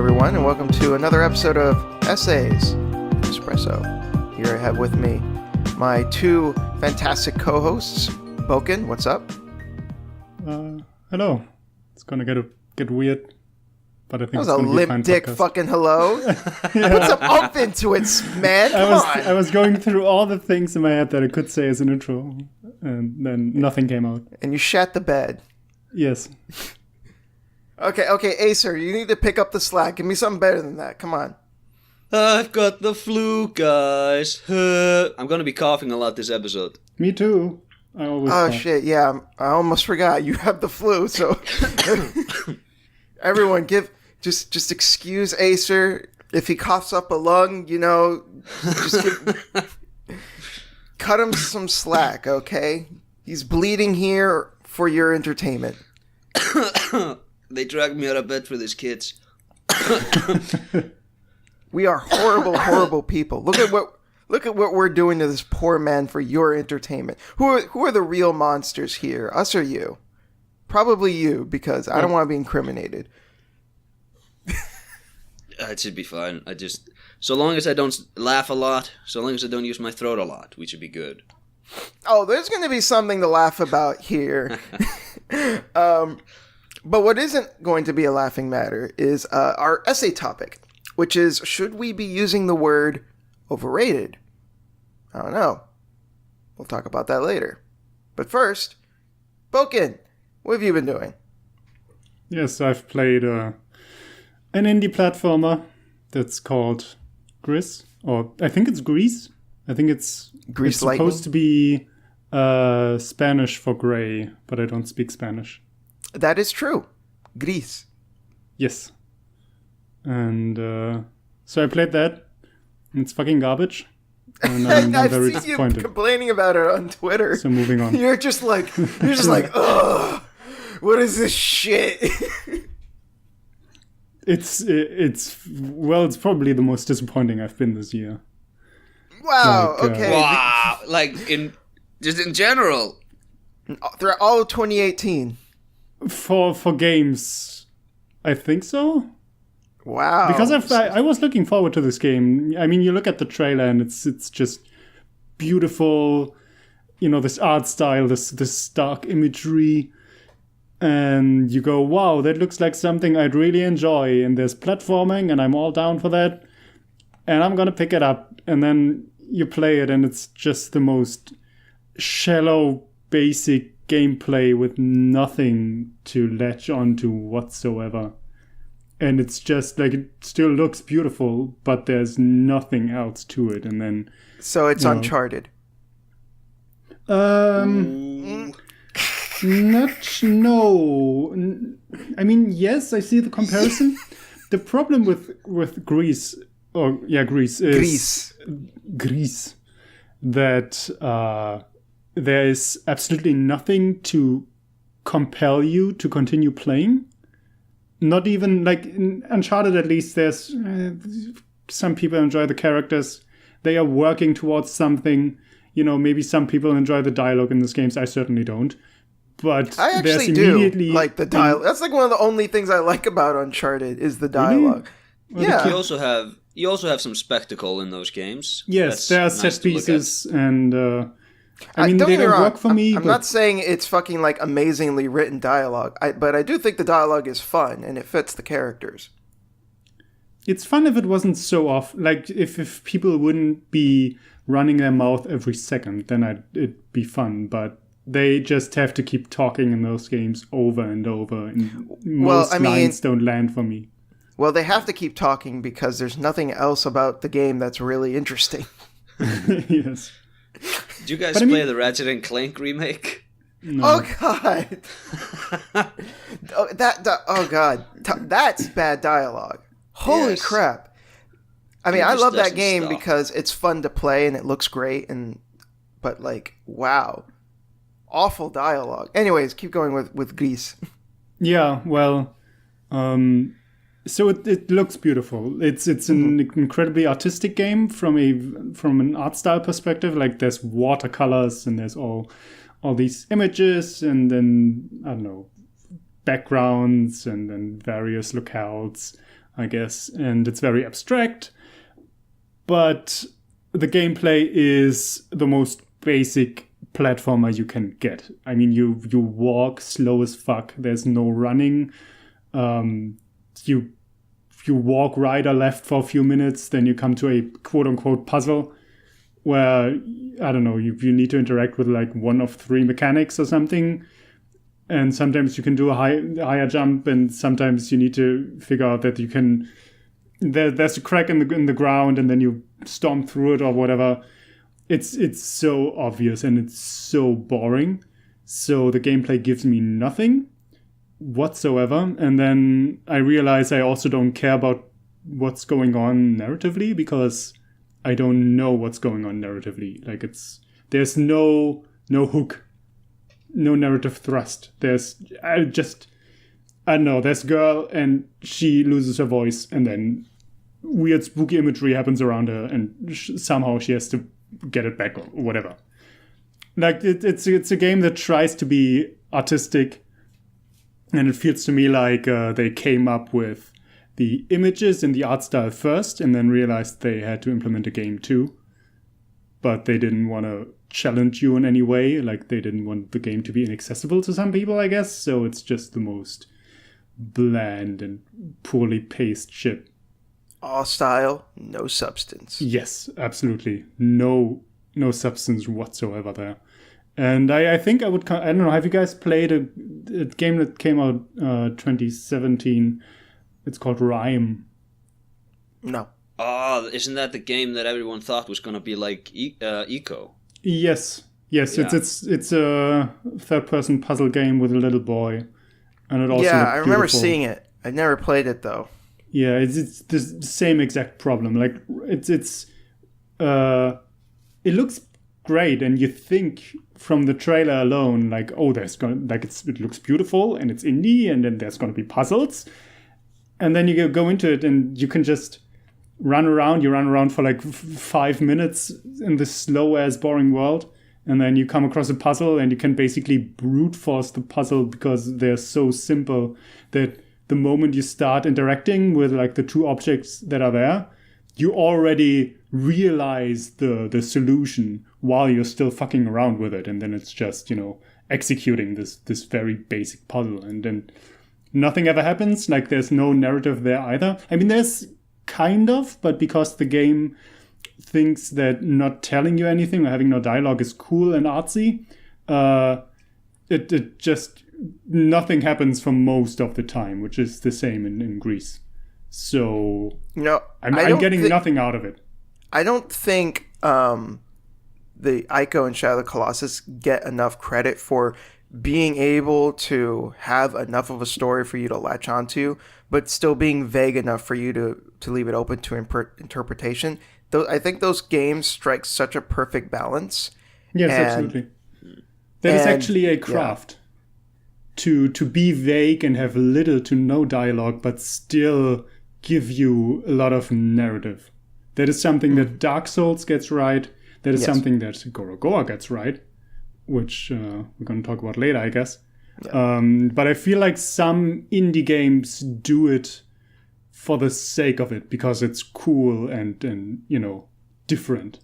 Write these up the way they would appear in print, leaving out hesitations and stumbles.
everyone, and welcome to another episode of Essays Espresso. Here I have with me my two fantastic co-hosts. Boken, what's up? Hello. It's gonna get weird, but I think That was it's a gonna be a limp fine dick podcast. fucking hello. I put some oomph into it, man. Come on. I was going through all the things in my head that I could say as an intro, and then nothing came out. And you shat the bed. Yes. Okay, Acer, you need to pick up the slack. Give me something better than that. Come on. I've got the flu, guys. I'm gonna be coughing a lot this episode. Me too. I always. Oh thought. shit, yeah. I almost forgot. You have the flu, so everyone just excuse Acer. If he coughs up a lung, cut him some slack, okay? He's bleeding here for your entertainment. They dragged me out of bed for this, kids. We are horrible, horrible people. Look at what we're doing to this poor man for your entertainment. Who are the real monsters here? Us or you? Probably you, because I don't want to be incriminated. It should be fine. So long as I don't laugh a lot, so long as I don't use my throat a lot, we should be good. Oh, there's going to be something to laugh about here. But what isn't going to be a laughing matter is our essay topic, which is, should we be using the word overrated? I don't know. We'll talk about that later. But first, Boken, what have you been doing? Yes, I've played an indie platformer that's called Gris, or I think it's Gris. I think it's Gris it's Lightning? supposed to be Spanish for gray, but I don't speak Spanish. That is true. Gris. Yes. And so I played that. And it's fucking garbage. And I'm I've very seen you disappointed. complaining about it on Twitter. So moving on. You're just like, ugh, what is this shit? It's probably the most disappointing I've been this year. Wow, Like, okay. Wow! in general. Throughout all of 2018. For games, I think so. Wow. Because I was looking forward to this game. I mean, you look at the trailer and it's just beautiful. You know, this art style, this dark imagery. And you go, wow, that looks like something I'd really enjoy. And there's platforming and I'm all down for that. And I'm going to pick it up. And then you play it and it's just the most shallow, basic gameplay with nothing to latch onto whatsoever. And it's just like, it still looks beautiful, but there's nothing else to it. And then So it's Uncharted. no. I mean, yes, I see the comparison. The problem with Gris is Gris, that there is absolutely nothing to compel you to continue playing. Not even, like, in Uncharted at least, there's some people enjoy the characters. They are working towards something. You know, maybe some people enjoy the dialogue in these games. I certainly don't. But I actually do like the dialogue. That's like one of the only things I like about Uncharted is the dialogue. Really? Yeah. You also have some spectacle in those games. Yes, That's there are nice set to look at. pieces, and I mean, don't they get me don't wrong, work for me. I'm but not saying it's fucking like amazingly written dialogue, but I do think the dialogue is fun and it fits the characters. it's fun if it wasn't so off. Like, if people wouldn't be running their mouth every second, then it'd be fun. But they just have to keep talking in those games over and over. And most lines don't land for me. Well, they have to keep talking because there's nothing else about the game that's really interesting. Yes. Did you guys play the Ratchet and Clank remake? No. Oh god. Oh god. That's bad dialogue. Holy Yes. crap. I mean, It I just love that doesn't game stop. because it's fun to play and it looks great but like, wow. Awful dialogue. Anyways, keep going with Gris. Yeah, well, so it looks beautiful. It's an incredibly artistic game from an art style perspective. Like, there's watercolors and there's all these images, and then I don't know, backgrounds and then various locales. I guess, and it's very abstract, but the gameplay is the most basic platformer you can get. I mean, you walk slow as fuck. There's no running. You walk right or left for a few minutes, then you come to a quote-unquote puzzle where, I don't know, you need to interact with like one of three mechanics or something. And sometimes you can do a higher jump, and sometimes you need to figure out that you can... There's a crack in the ground, and then you stomp through it or whatever. It's so obvious, and it's so boring. So the gameplay gives me nothing whatsoever. And then I realize I also don't care about what's going on narratively, because I don't know what's going on narratively. Like, there's no hook, no narrative thrust. I don't know, there's a girl and she loses her voice, and then weird spooky imagery happens around her, and somehow she has to get it back or whatever. Like, it's a game that tries to be artistic, and it feels to me like they came up with the images and the art style first, and then realized they had to implement a game too. But they didn't want to challenge you in any way. Like, they didn't want the game to be inaccessible to some people, I guess. So it's just the most bland and poorly paced shit. All style, no substance. Yes, absolutely. No substance whatsoever there. And I think I would... I don't know, have you guys played a game that came out 2017? It's called Rime. No. Oh, isn't that the game that everyone thought was going to be like Eco? Yes. Yeah. It's a third-person puzzle game with a little boy, and it also I remember beautiful. seeing it. I never played it though. Yeah, it's the same exact problem. Like, it looks great, and you think from the trailer alone, like, oh, it looks beautiful and it's indie, and then there's gonna be puzzles, and then you go into it and you can just run around. You run around for like 5 minutes in this slow ass boring world, and then you come across a puzzle, and you can basically brute force the puzzle because they're so simple that the moment you start interacting with like the two objects that are there, you already realize the solution while you're still fucking around with it. And then it's just, executing this very basic puzzle. And then nothing ever happens. Like, there's no narrative there either. I mean, there's kind of, but because the game thinks that not telling you anything or having no dialogue is cool and artsy, it just... nothing happens for most of the time, which is the same in Gris. So I'm getting nothing out of it. I don't think the Ico and Shadow of the Colossus get enough credit for being able to have enough of a story for you to latch onto, but still being vague enough for you to leave it open to interpretation. I think those games strike such a perfect balance. Yes, absolutely. That is actually a craft. Yeah. To be vague and have little to no dialogue, but still give you a lot of narrative. That is something that Dark Souls gets right. That is something that Gorogoa gets right, which we're going to talk about later, I guess. Yeah. But I feel like some indie games do it for the sake of it, because it's cool and different.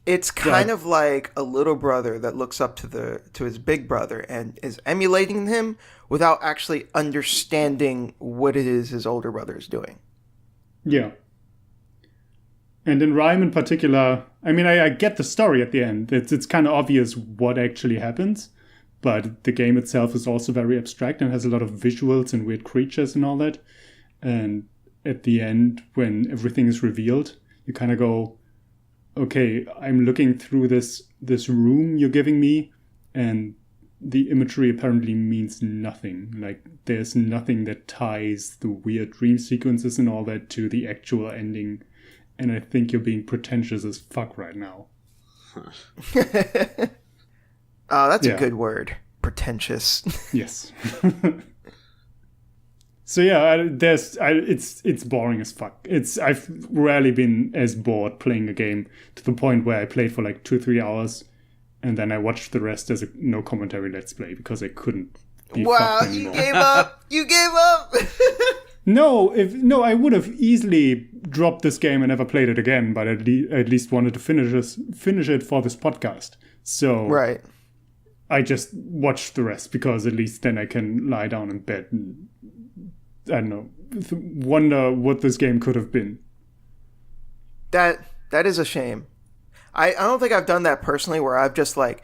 It's kind of like a little brother that looks up to his big brother and is emulating him without actually understanding what it is his older brother is doing. Yeah. And in Rime in particular, I mean, I get the story at the end. It's kind of obvious what actually happens, but the game itself is also very abstract and has a lot of visuals and weird creatures and all that. And at the end, when everything is revealed, you kind of go... okay, I'm looking through this room you're giving me, and the imagery apparently means nothing. Like, there's nothing that ties the weird dream sequences and all that to the actual ending. And I think you're being pretentious as fuck right now. Oh, that's a good word. Pretentious. Yes. So yeah, it's boring as fuck. I've rarely been as bored playing a game to the point where I played for like 2-3 hours, and then I watched the rest as a no commentary let's play because I couldn't be fucked anymore. You gave up! You gave up! No, I would have easily dropped this game and never played it again, but at least wanted to finish it for this podcast. So Right. I just watched the rest because at least then I can lie down in bed and, I don't know, wonder what this game could have been. That is a shame. I don't think I've done that personally where I've just like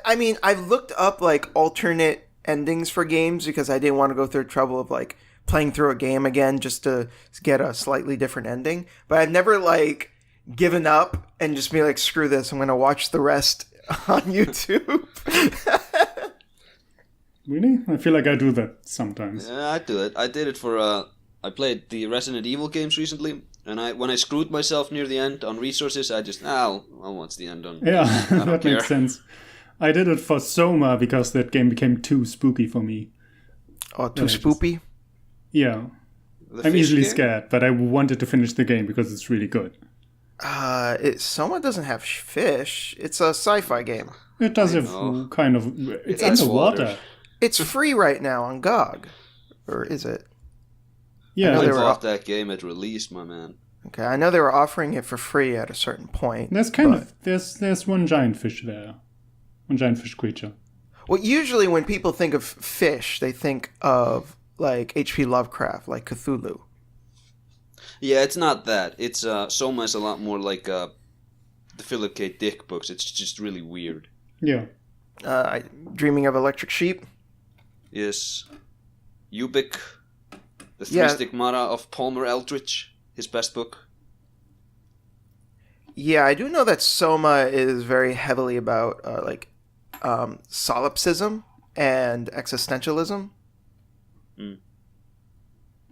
I mean, I've looked up like alternate endings for games because I didn't want to go through the trouble of like playing through a game again just to get a slightly different ending. But I've never like given up and just be like, screw this, I'm gonna watch the rest on YouTube. Really? I feel like I do that sometimes. Yeah, I do it. I did it for I played the Resident Evil games recently, and when I screwed myself near the end on resources, I just I'll watch the end on. Yeah, I don't that care. makes sense. I did it for Soma because that game became too spooky for me. Oh, too spoopy? Yeah. The I'm fish easily game? scared, but I wanted to finish the game because it's really good. Someone doesn't have fish. It's a sci-fi game. It does I have know. kind of... It's It's underwater. water. It's free right now on GOG. Or is it? Yeah, know I they were bought that game at release, my man. Okay, I know they were offering it for free at a certain point. there's kind but- of... There's one giant fish there. One giant fish creature. Well, usually when people think of fish, they think of like H.P. Lovecraft, like Cthulhu. Yeah, it's not that. It's Soma is a lot more like the Philip K. Dick books. It's just really weird. Yeah. Dreaming of Electric Sheep. Yes, Ubik, the Three Yeah. Stigmata of Palmer Eldritch, his best book. Yeah, I do know that Soma is very heavily about solipsism and existentialism,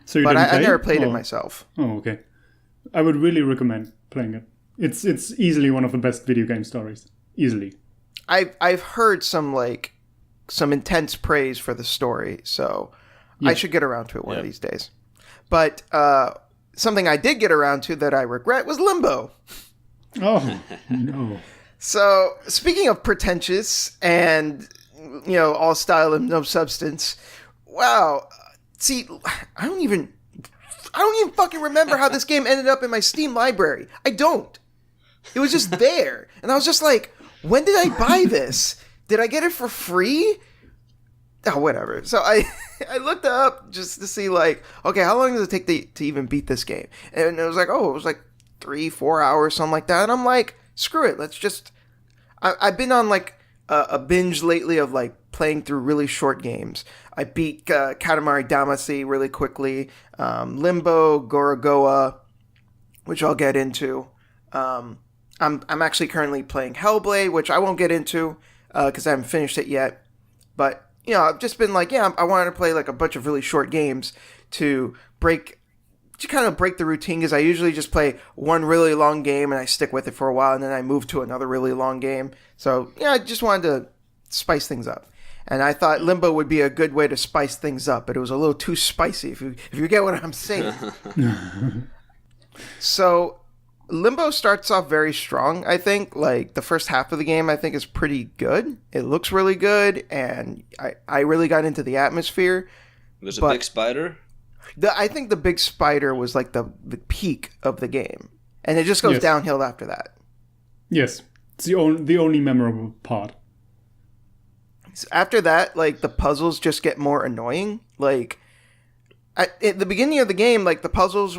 So you but didn't I play never it? played it Or- myself. Oh, okay. I would really recommend playing it. It's easily one of the best video game stories. Easily. I've heard some intense praise for the story, so I should get around to it one of these days. But something I did get around to that I regret was Limbo. Oh, no. So speaking of pretentious and all style and no substance, wow. See, I don't even fucking remember how this game ended up in my Steam library. I don't. It was just there, and I was just like, when did I buy this? Did I get it for free? Oh, whatever. So I looked up just to see like, okay, how long does it take to even beat this game? And it was like, it was like 3-4 hours, something like that. And I'm like, screw it. Let's just. I've been on like a binge lately of like playing through really short games. I beat Katamari Damacy really quickly. Limbo, Gorogoa, which I'll get into. I'm actually currently playing Hellblade, which I won't get into because I haven't finished it yet. But I've just been like, I wanted to play like a bunch of really short games to kind of break the routine, because I usually just play one really long game and I stick with it for a while and then I move to another really long game. So I just wanted to spice things up. And I thought Limbo would be a good way to spice things up, but it was a little too spicy, if you get what I'm saying. So Limbo starts off very strong, I think. Like, the first half of the game, I think, is pretty good. It looks really good, and I really got into the atmosphere. There's a But- big spider. I think the big spider was, like, the peak of the game. And it just goes Yes. downhill after that. Yes. It's the only memorable part. So after that, like, the puzzles just get more annoying. Like, at the beginning of the game, like, the puzzles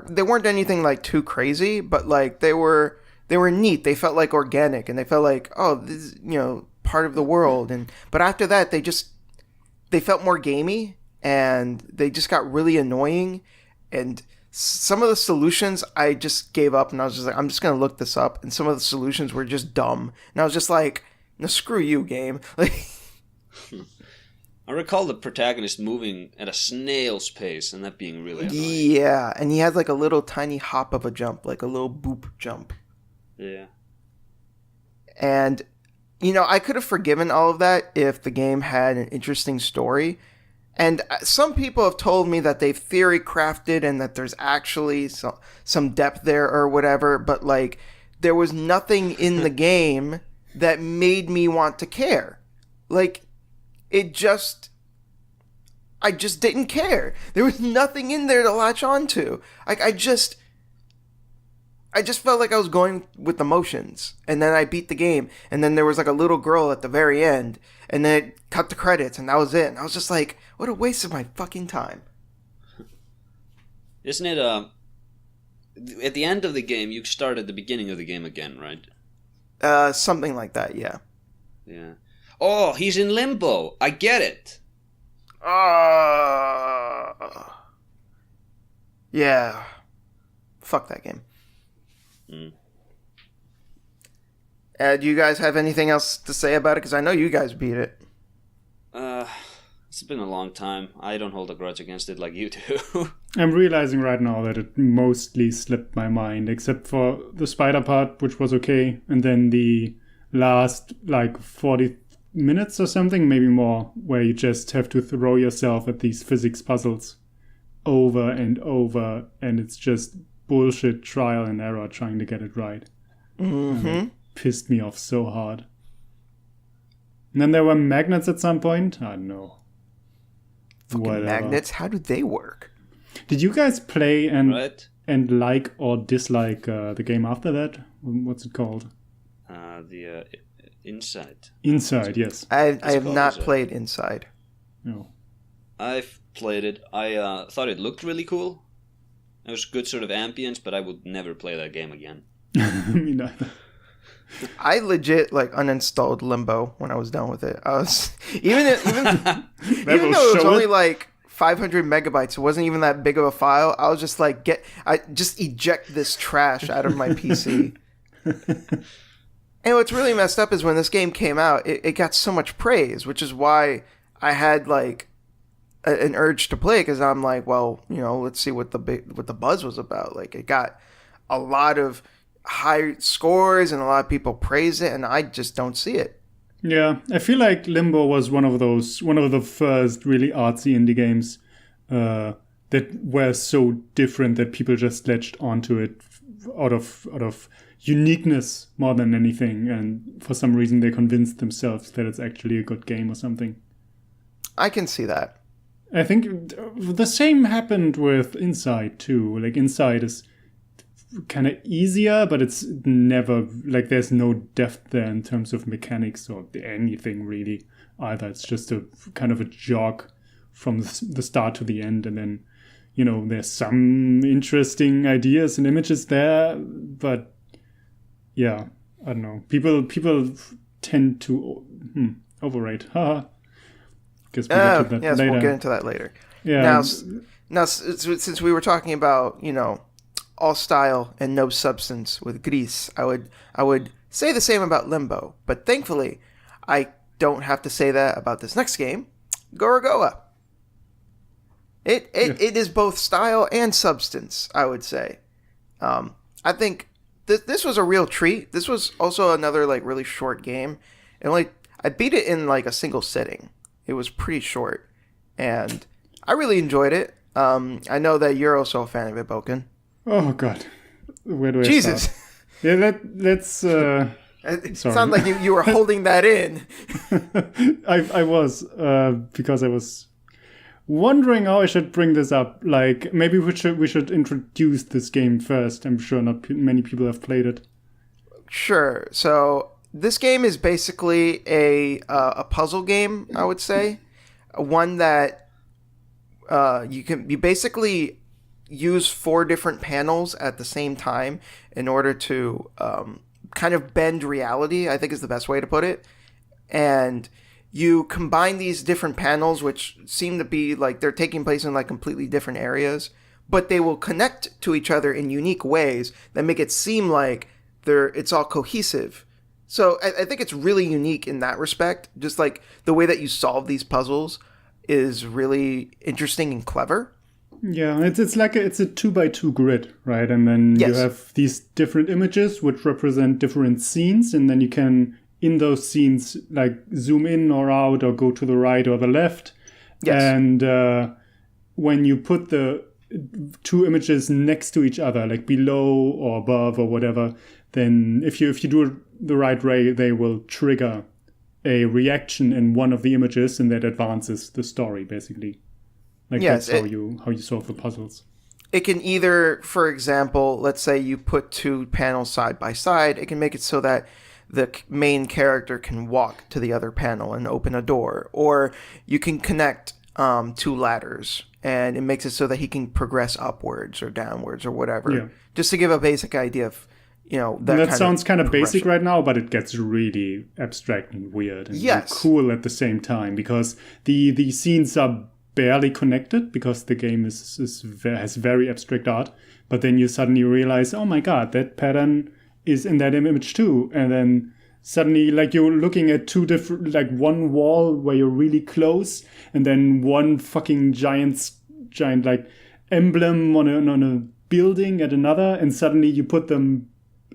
they weren't anything, like, too crazy, but, like, they were neat. They felt, like, organic, and they felt like, oh, this is, part of the world. But after that, they felt more gamey, and they just got really annoying. And some of the solutions, I just gave up, and I was just like, I'm just going to look this up. And some of the solutions were just dumb. And I was just like, no, screw you, game. Like, I recall the protagonist moving at a snail's pace, and that being really annoying. yeah, and he had like a little tiny hop of a jump, like a little boop jump. Yeah. And, I could have forgiven all of that if the game had an interesting story. And some people have told me that they've theory crafted and that there's actually some depth there or whatever, but like, there was nothing in the game that made me want to care. Like, it just... I just didn't care. There was nothing in there to latch onto. I just felt like I was going with the motions. And then I beat the game. And then there was like a little girl at the very end. And then it cut the credits. And that was it. And I was just like, what a waste of my fucking time. Isn't it, at the end of the game, you start at the beginning of the game again, right? Something like that, yeah. Yeah. Oh, he's in Limbo. I get it. Yeah. Fuck that game. Do you guys have anything else to say about it? Because I know you guys beat it. It's been a long time. I don't hold a grudge against it like you do. I'm realizing right now that it mostly slipped my mind, except for the spider part, which was okay, and then the last, 40 minutes or something, maybe more, where you just have to throw yourself at these physics puzzles over and over, and it's just bullshit trial and error trying to get it right. Mm-hmm. And it pissed me off so hard. And then there were magnets at some point. I don't know. Fucking magnets, how do they work? Did you guys play and Right? or dislike the game after that? What's it called? The Inside. Inside, yes. I have called not Inside. played Inside. No. I've played it. I thought it looked really cool. It was good sort of ambience, but I would never play that game again. Me neither. I legit uninstalled Limbo when I was done with it. I was even though it was only 500 megabytes, it wasn't even that big of a file. I was just like, I just eject this trash out of my PC. And what's really messed up is when this game came out, it got so much praise, which is why I had an urge to play, because I'm like, well, let's see what the buzz was about. It got a lot of high scores and a lot of people praise it, and I just don't see it. Yeah, I feel like Limbo was one of the first really artsy indie games that were so different that people just latched onto it out of uniqueness more than anything, and for some reason they convinced themselves that it's actually a good game or something. I can see that. I think the same happened with Inside too. Inside is kind of easier, but it's never there's no depth there in terms of mechanics or anything really either. It's just a kind of a jog from the start to the end, and then there's some interesting ideas and images there, but yeah, I don't know. People tend to overrate. Haha. Guess we'll get to that yes, later. we'll get into that later. Yeah. Now, since we were talking about all style and no substance with Gris, I would say the same about Limbo, but thankfully I don't have to say that about this next game, Gorogoa. It is both style and substance, I would say. I think this was a real treat. This was also another really short game. I beat it in a single sitting. It was pretty short, and I really enjoyed it. I know that you're also a fan of it, Boken. Oh God, where do I Jesus. start? Yeah, let's. It sounded like you were holding that in. I was because I was wondering how I should bring this up. Maybe we should introduce this game first. I'm sure not many people have played it. Sure. So this game is basically a puzzle game, I would say. One that you basically use 4 different panels at the same time in order to kind of bend reality, I think is the best way to put it. And you combine these different panels, which seem to be they're taking place in completely different areas, but they will connect to each other in unique ways that make it seem like it's all cohesive. So I think it's really unique in that respect. Just the way that you solve these puzzles is really interesting and clever. Yeah, it's a 2x2 grid, right? And then you have these different images which represent different scenes, and then you can, in those scenes, zoom in or out or go to the right or the left. Yes. And when you put the 2 images next to each other, below or above or whatever, then if you do it the right way, they will trigger a reaction in one of the images, and that advances the story, basically. Like Yes, that's how you solve the puzzles. it can either, for example, let's say you put two panels side by side, it can make it so that the main character can walk to the other panel and open a door, or you can connect two ladders, and it makes it so that he can progress upwards or downwards or whatever. Yeah. Just to give a basic idea of, That sounds kind of basic progression. right now, but it gets really abstract and weird and Yes. cool at the same time, because the scenes are barely connected because the game has very abstract art. But then you suddenly realize, oh my god, that pattern is in that image too, and then suddenly like you're looking at two different, like one wall where you're really close, and then one fucking giant like emblem on a building at another, and suddenly you put them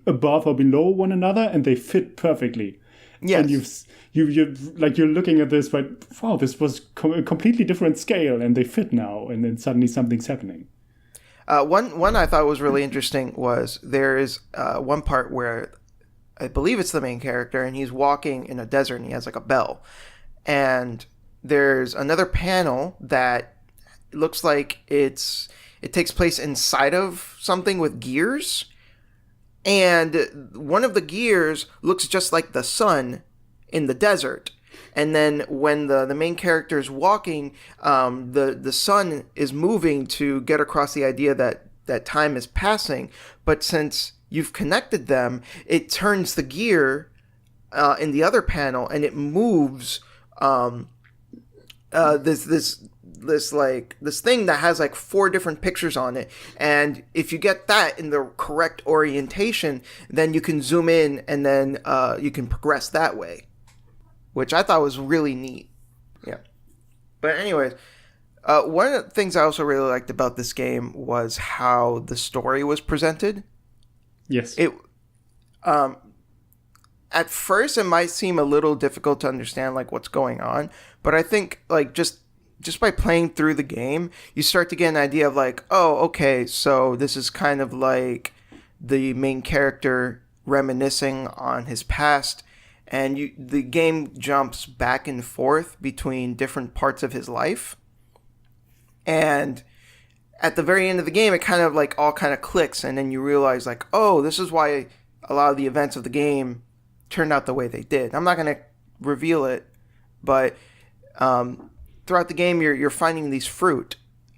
above or below one another and they fit perfectly. Yes. And you're looking at this, but wow, this was a completely different scale, and they fit now, and then suddenly something's happening. One I thought was really interesting was there is one part where I believe it's the main character, and he's walking in a desert, and he has like a bell, and there's another panel that looks like it takes place inside of something with gears. And one of the gears looks just like the sun in the desert. And then when the main character is walking, the sun is moving to get across the idea that time is passing. But since you've connected them, it turns the gear in the other panel, and it moves this thing that has like 4 different pictures on it, and if you get that in the correct orientation, then you can zoom in, and then you can progress that way, which I thought was really neat. Yeah. But anyways, one of the things I also really liked about this game was how the story was presented. Yes. It at first it might seem a little difficult to understand like what's going on, but I think like just by playing through the game, you start to get an idea of like, oh, okay, so this is kind of like the main character reminiscing on his past, and the game jumps back and forth between different parts of his life. And at the very end of the game, it kind of like all kind of clicks, and then you realize like, oh, this is why a lot of the events of the game turned out the way they did. I'm not going to reveal it, but throughout the game, you're finding these fruit,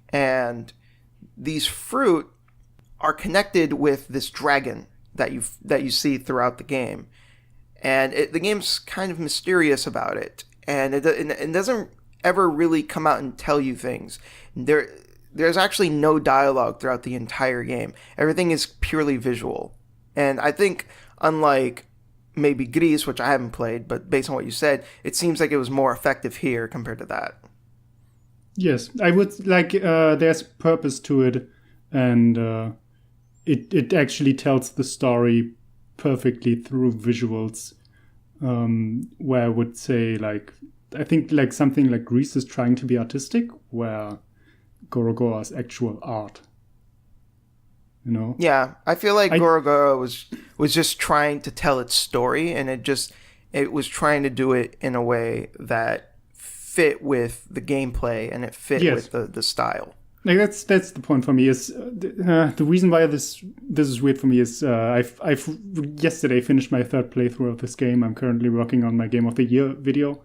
and these fruit are connected with this dragon that you see throughout the game, and the game's kind of mysterious about it, and it doesn't ever really come out and tell you things. There's actually no dialogue throughout the entire game. Everything is purely visual, and I think unlike maybe Gris, which I haven't played, but based on what you said, it seems like it was more effective here compared to that. Yes, I would like. There's purpose to it, and it actually tells the story perfectly through visuals. Where I would say like I think like something like Gris is trying to be artistic, where Gorogoa is actual art. You know? Yeah, I feel like Gorogoa was just trying to tell its story, and it was trying to do it in a way that fit with the gameplay, and it fit with the style. Like that's the point for me. Is the reason why this is weird for me is I've yesterday finished my 3rd playthrough of this game. I'm currently working on my Game of the Year video.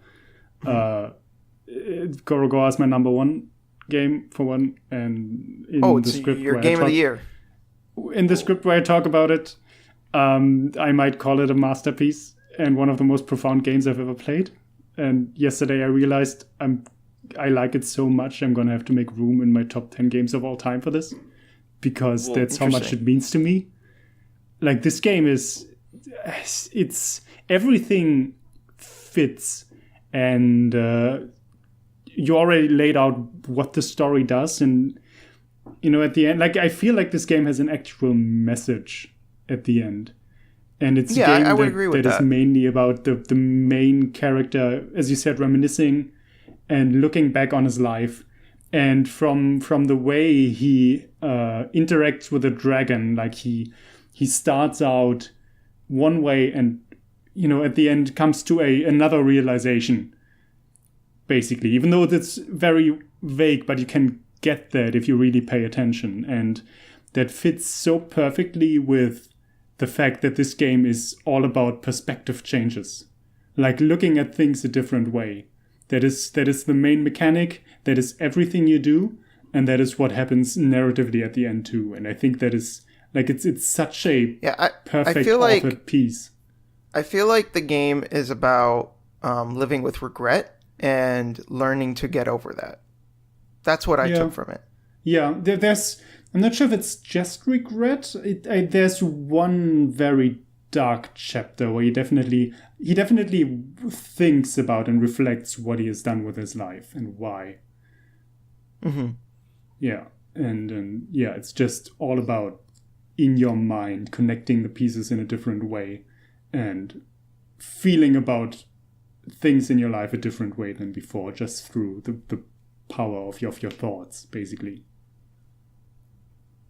Gorogoa is my number 1 game for one, and in the script your Game of the Year. In the script where I talk about it, I might call it a masterpiece and one of the most profound games I've ever played. And yesterday I realized I like it so much I'm gonna have to make room in my top 10 games of all time for this, because that's how much it means to me. Like this game it's everything fits, and you already laid out what the story does, and you know at the end, like I feel like this game has an actual message at the end. And it's a game that is mainly about the main character, as you said, reminiscing and looking back on his life. And from the way he interacts with the dragon, like he starts out one way and, you know, at the end comes to another realization. basically, even though it's very vague, but you can get that if you really pay attention. And that fits so perfectly with the fact that this game is all about perspective changes, like looking at things a different way. That is the main mechanic. That is everything you do, and that is what happens narratively at the end too. And I think that is like it's such a perfect I feel authored piece. I feel like the game is about living with regret and learning to get over that. That's what I took from it. Yeah, there's. I'm not sure if it's just regret. There's one very dark chapter where he definitely thinks about and reflects what he has done with his life and why. Mm-hmm. Yeah, and yeah, it's just all about in your mind connecting the pieces in a different way and feeling about things in your life a different way than before, just through the power of your thoughts, basically.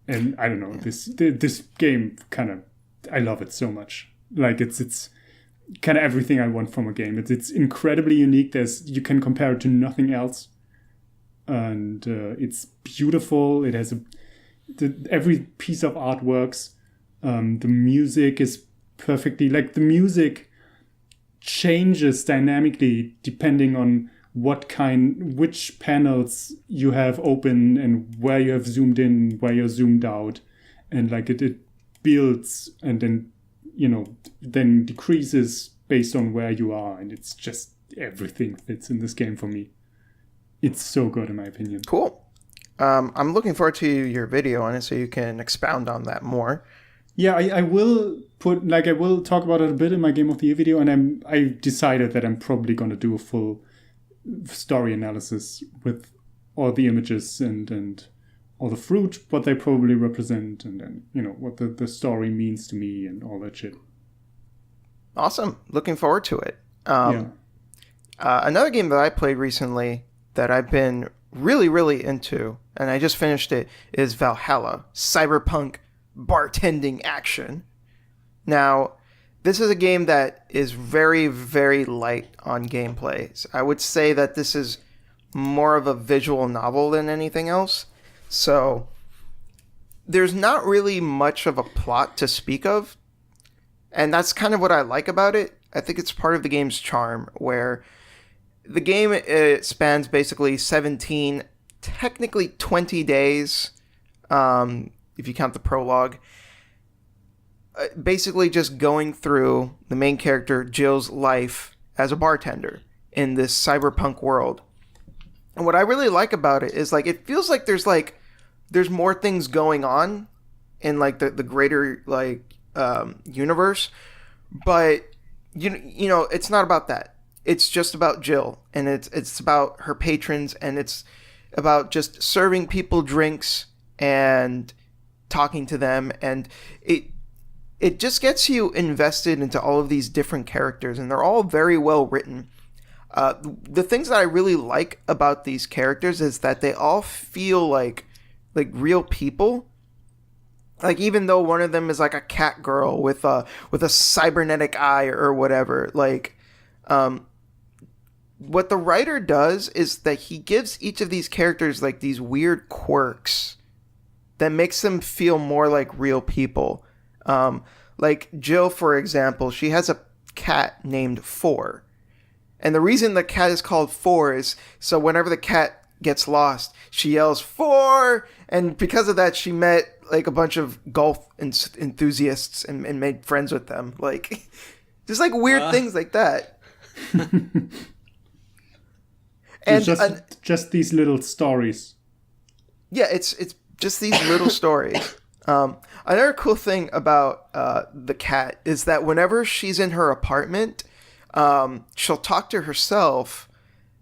And I don't know, this game kind of, I love it so much. Like it's kind of everything I want from a game. It's incredibly unique. You can compare it to nothing else, and it's beautiful. It has every piece of art works. The music is perfectly, like the music changes dynamically depending on which panels you have open and where you have zoomed in, where you're zoomed out, and like it builds and then then decreases based on where you are, and it's just everything fits in this game for me. It's so good in my opinion. Cool. I'm looking forward to your video on it so you can expound on that more. Yeah, I will talk about it a bit in my Game of the Year video, and I decided that I'm probably going to do a full story analysis with all the images and all the fruit, what they probably represent, and then what the story means to me and all that shit. Awesome. Looking forward to it. Another game that I played recently that I've been really, really into, and I just finished it, is Valhalla, cyberpunk bartending action. Now, this is a game that is very, very light on gameplay. I would say that this is more of a visual novel than anything else. So there's not really much of a plot to speak of. And that's kind of what I like about it. I think it's part of the game's charm, where the game spans basically 17, technically 20 days, if you count the prologue. Basically just going through the main character, Jill's life as a bartender in this cyberpunk world. And what I really like about it is, like, it feels like there's more things going on in, like, the greater, like, universe. But, it's not about that. It's just about Jill, and it's about her patrons, and it's about just serving people drinks and talking to them, and it just gets you invested into all of these different characters, and they're all very well written. The things that I really like about these characters is that they all feel like real people. Like, even though one of them is like a cat girl with a cybernetic eye or whatever, like, what the writer does is that he gives each of these characters like these weird quirks that makes them feel more like real people. Like Jill, for example, she has a cat named Four. And the reason the cat is called Four is so whenever the cat gets lost, she yells, "Four!" And because of that, she met like a bunch of golf enthusiasts and made friends with them. Like, just like weird things like that. And just these little stories. Yeah, it's just these little stories. Another cool thing about the cat is that whenever she's in her apartment, she'll talk to herself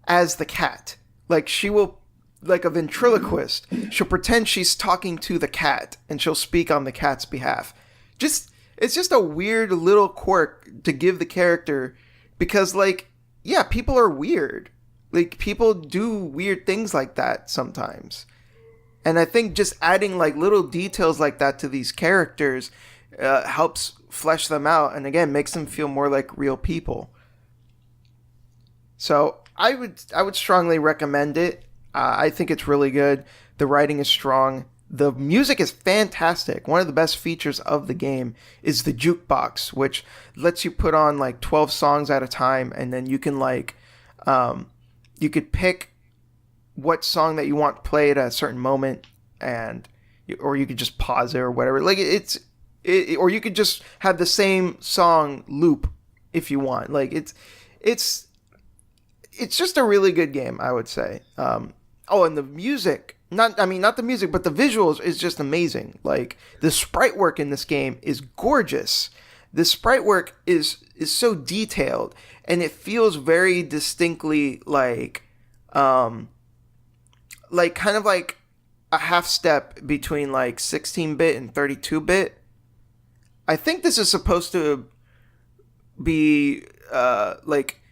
as the cat. Like, she will, like a ventriloquist, she'll pretend she's talking to the cat, and she'll speak on the cat's behalf. It's just a weird little quirk to give the character, because, like, yeah, people are weird. Like, people do weird things like that sometimes. And I think just adding like little details like that to these characters helps flesh them out, and again makes them feel more like real people. So I would strongly recommend it. I think it's really good. The writing is strong. The music is fantastic. One of the best features of the game is the jukebox, which lets you put on like 12 songs at a time, and then you can like you could pick what song that you want played at a certain moment, or you could just pause it or whatever. Like or you could just have the same song loop if you want. Like it's just a really good game, I would say. And the music. Not the music, but the visuals is just amazing. Like, the sprite work in this game is gorgeous. The sprite work is so detailed, and it feels very distinctly like kind of like a half step between like 16-bit and 32-bit. I think this is supposed to be like,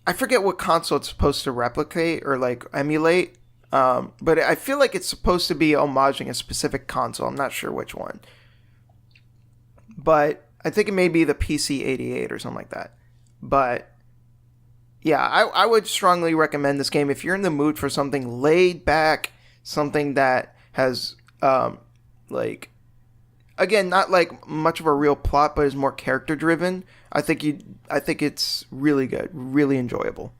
I forget what console it's supposed to replicate or like emulate. But I feel like it's supposed to be homaging a specific console. I'm not sure which one. But I think it may be the PC-88 or something like that. But yeah, I would strongly recommend this game if you're in the mood for something laid back, something that has like, again, not like much of a real plot, but is more character driven. I think it's really good, really enjoyable.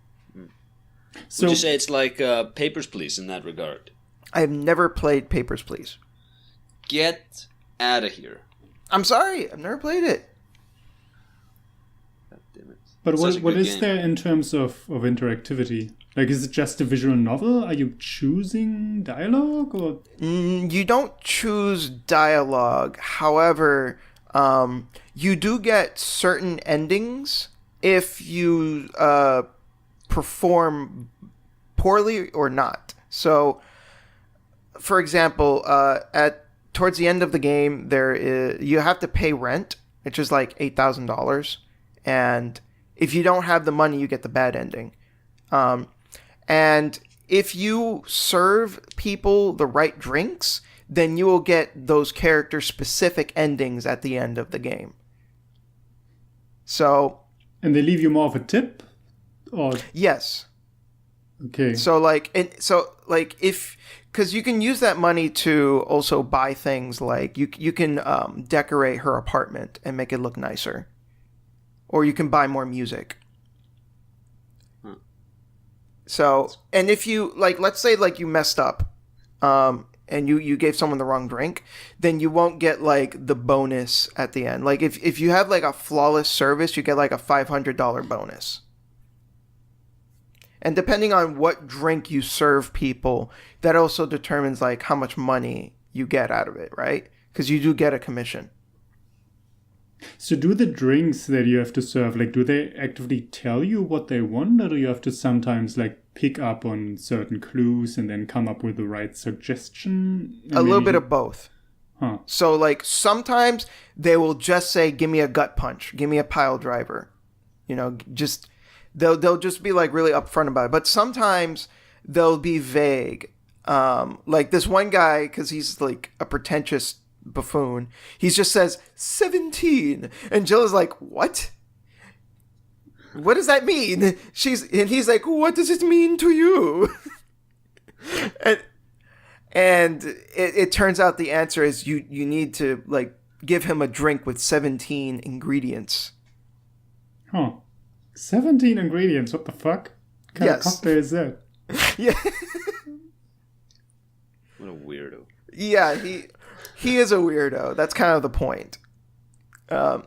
Would you say it's like Papers, Please in that regard? I have never played Papers, Please. Get out of here. I'm sorry, I've never played it. God damn it. But Such a what good is game. there in terms of interactivity? Like, is it just a visual novel? Are you choosing dialogue? Or You don't choose dialogue. However, you do get certain endings if you perform poorly or not. So, for example, towards the end of the game, you have to pay rent, which is like $8,000, and if you don't have the money, you get the bad ending. And if you serve people the right drinks, then you will get those character-specific endings at the end of the game. So, and they leave you more of a tip? Or yes. okay. So because you can use that money to also buy things like you can decorate her apartment and make it look nicer, or you can buy more music. So, and if you like, let's say like you messed up, and you gave someone the wrong drink, then you won't get like the bonus at the end. Like if you have like a flawless service, you get like a $500 bonus. And depending on what drink you serve people, that also determines like how much money you get out of it, right? Because you do get a commission. So do the drinks that you have to serve, like, do they actively tell you what they want, or do you have to sometimes like pick up on certain clues and then come up with the right suggestion? A little bit of both. Huh. So like sometimes they will just say, "Give me a gut punch, give me a pile driver," just. They'll just be like really upfront about it. But sometimes they'll be vague. Like this one guy, because he's like a pretentious buffoon, he just says 17, and Jill is like, "What? What does that mean?" And he's like, "What does it mean to you?" and it turns out the answer is you need to like give him a drink with 17 ingredients. Huh. 17 ingredients, what the fuck? What kind of cocktail is that? Yeah. What a weirdo. Yeah, he is a weirdo. That's kind of the point. Yeah,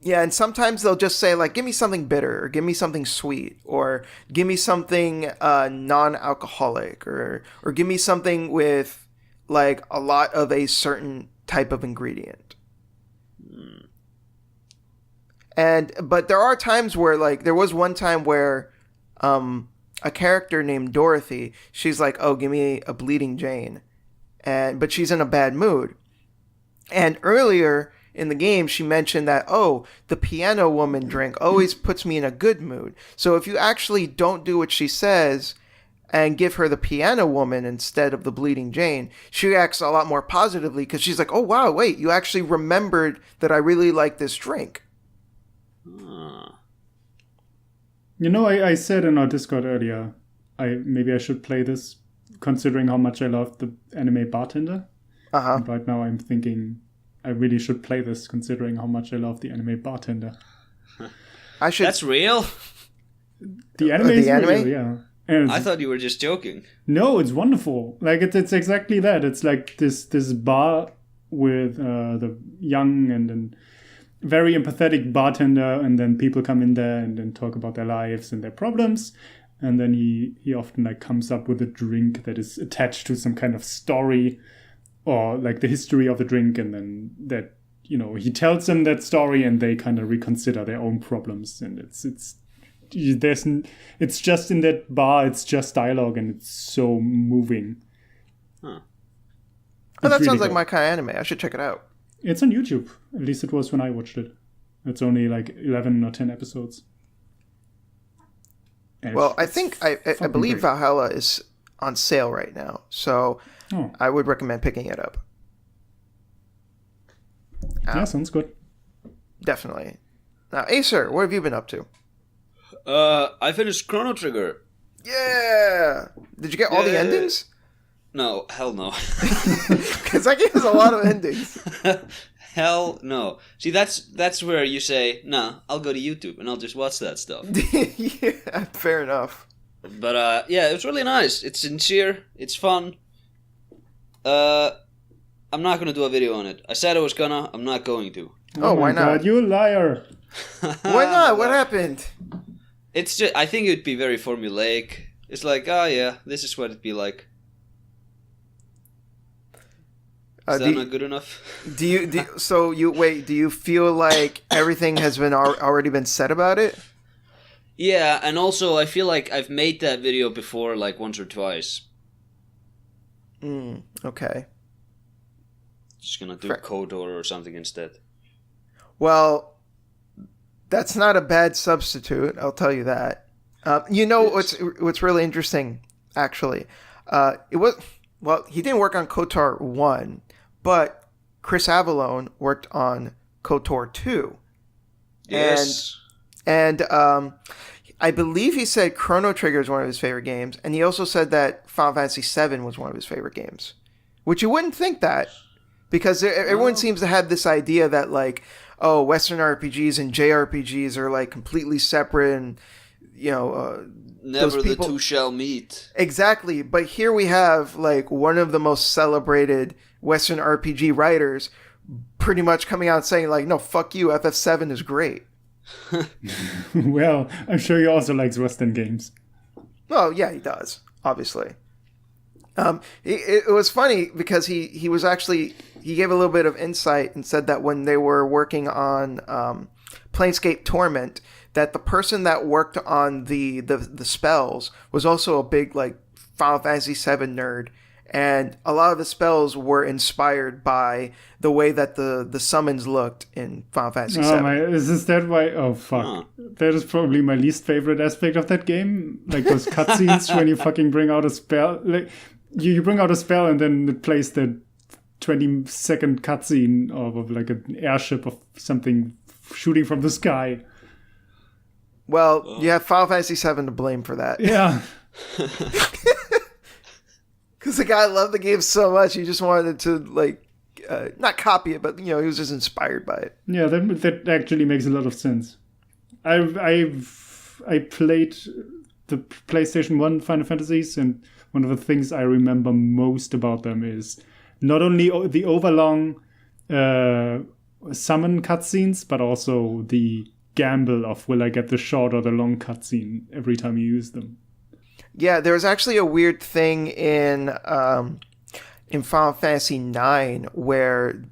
and sometimes they'll just say like, "Give me something bitter," or "Give me something sweet," or "Give me something non-alcoholic," or "Give me something with like a lot of a certain type of ingredient." But there are times where like there was one time where a character named Dorothy, she's like, "Oh, give me a Bleeding Jane," but she's in a bad mood. And earlier in the game, she mentioned that, "Oh, the Piano Woman drink always puts me in a good mood." So if you actually don't do what she says and give her the Piano Woman instead of the Bleeding Jane, she acts a lot more positively because she's like, "Oh wow, wait, you actually remembered that I really like this drink." You know, I said in our Discord earlier, maybe I should play this, considering how much I love the anime Bartender. Uh-huh. And right now I'm thinking I really should play this, considering how much I love the anime Bartender. I should. That's real? The anime is anime? real, yeah. And I thought you were just joking. no, it's wonderful. Like it's exactly that. It's like this bar with the young and very empathetic bartender, and then people come in there and then talk about their lives and their problems, and then he often like comes up with a drink that is attached to some kind of story or like the history of the drink, and then that, you know, he tells them that story and they kind of reconsider their own problems, and it's just in that bar, it's just dialogue, and it's so moving. Huh. Oh, that really sounds like good. my kind of anime. I should check it out. It's on YouTube. At least it was when I watched it. It's only like 11 or 10 episodes. And Well, I it's think I fucking believe great. Valhalla is on sale right now, so Oh, I would recommend picking it up. yeah, sounds good. Definitely. Now, Acer, what have you been up to? I finished Chrono Trigger. Yeah. Did you get all the Yeah. endings? No, hell no. Because that game has a lot of endings. Hell no. See, that's where you say, nah, I'll go to YouTube and I'll just watch that stuff. Yeah, fair enough. But yeah, it was really nice. It's sincere. It's fun. I'm not gonna do a video on it. I said I was gonna. I'm not going to. Oh, why my God, not? you liar. Why not? What happened? It's just. I think it'd be very formulaic. It's like, oh yeah, this is what it'd be like. Is that not good enough? Do you feel like everything has been already been said about it? Yeah, and also I feel like I've made that video before, like once or twice. Okay. Just gonna do Fair. Kodor or something instead. Well, that's not a bad substitute. I'll tell you that. You know Yes. what's really interesting, actually. He didn't work on KOTOR 1, but Chris Avallone worked on KOTOR 2. Yes. And I believe he said Chrono Trigger is one of his favorite games, and he also said that Final Fantasy VII was one of his favorite games. Which you wouldn't think that, because everyone seems to have this idea that, like, oh, Western RPGs and JRPGs are like completely separate, and you know, Never those people- the two shall meet. Exactly, but here we have like one of the most celebrated Western RPG writers pretty much coming out saying like, no, fuck you, FF7 is great. Well, I'm sure he also likes Western games. Well, yeah, he does, obviously. It was funny because he was actually, he gave a little bit of insight and said that when they were working on Planescape Torment, that the person that worked on the spells was also a big like Final Fantasy VII nerd, and a lot of the spells were inspired by the way that the summons looked in Final Fantasy VII. Oh my, is that why? Oh fuck. Huh. That is probably my least favorite aspect of that game. Like those cutscenes when you fucking bring out a spell. Like you bring out a spell and then it plays the 20-second cutscene of like an airship of something shooting from the sky. Well, you have Final Fantasy VII to blame for that. Yeah. Because the guy loved the game so much, he just wanted to, like, not copy it, but, you know, he was just inspired by it. Yeah, that actually makes a lot of sense. I played the PlayStation 1 Final Fantasies, and one of the things I remember most about them is not only the overlong summon cutscenes, but also the gamble of will I get the short or the long cutscene every time you use them. Yeah, there was actually a weird thing in Final Fantasy IX where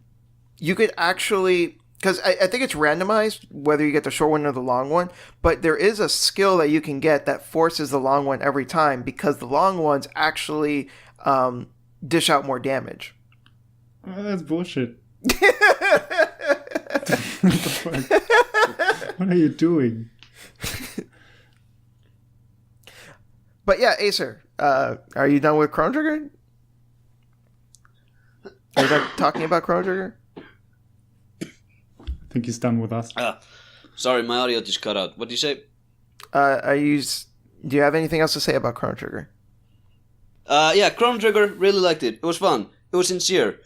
you could actually, because I think it's randomized whether you get the short one or the long one, but there is a skill that you can get that forces the long one every time because the long ones actually dish out more damage. Oh, that's bullshit. What the fuck? What are you doing? But yeah, Acer, are you done with Chrono Trigger? Are you done talking about Chrono Trigger? I think he's done with us. Sorry, my audio just cut out. What do you say? Do you have anything else to say about Chrono Trigger? Yeah, Chrono Trigger, really liked it. It was fun. It was sincere.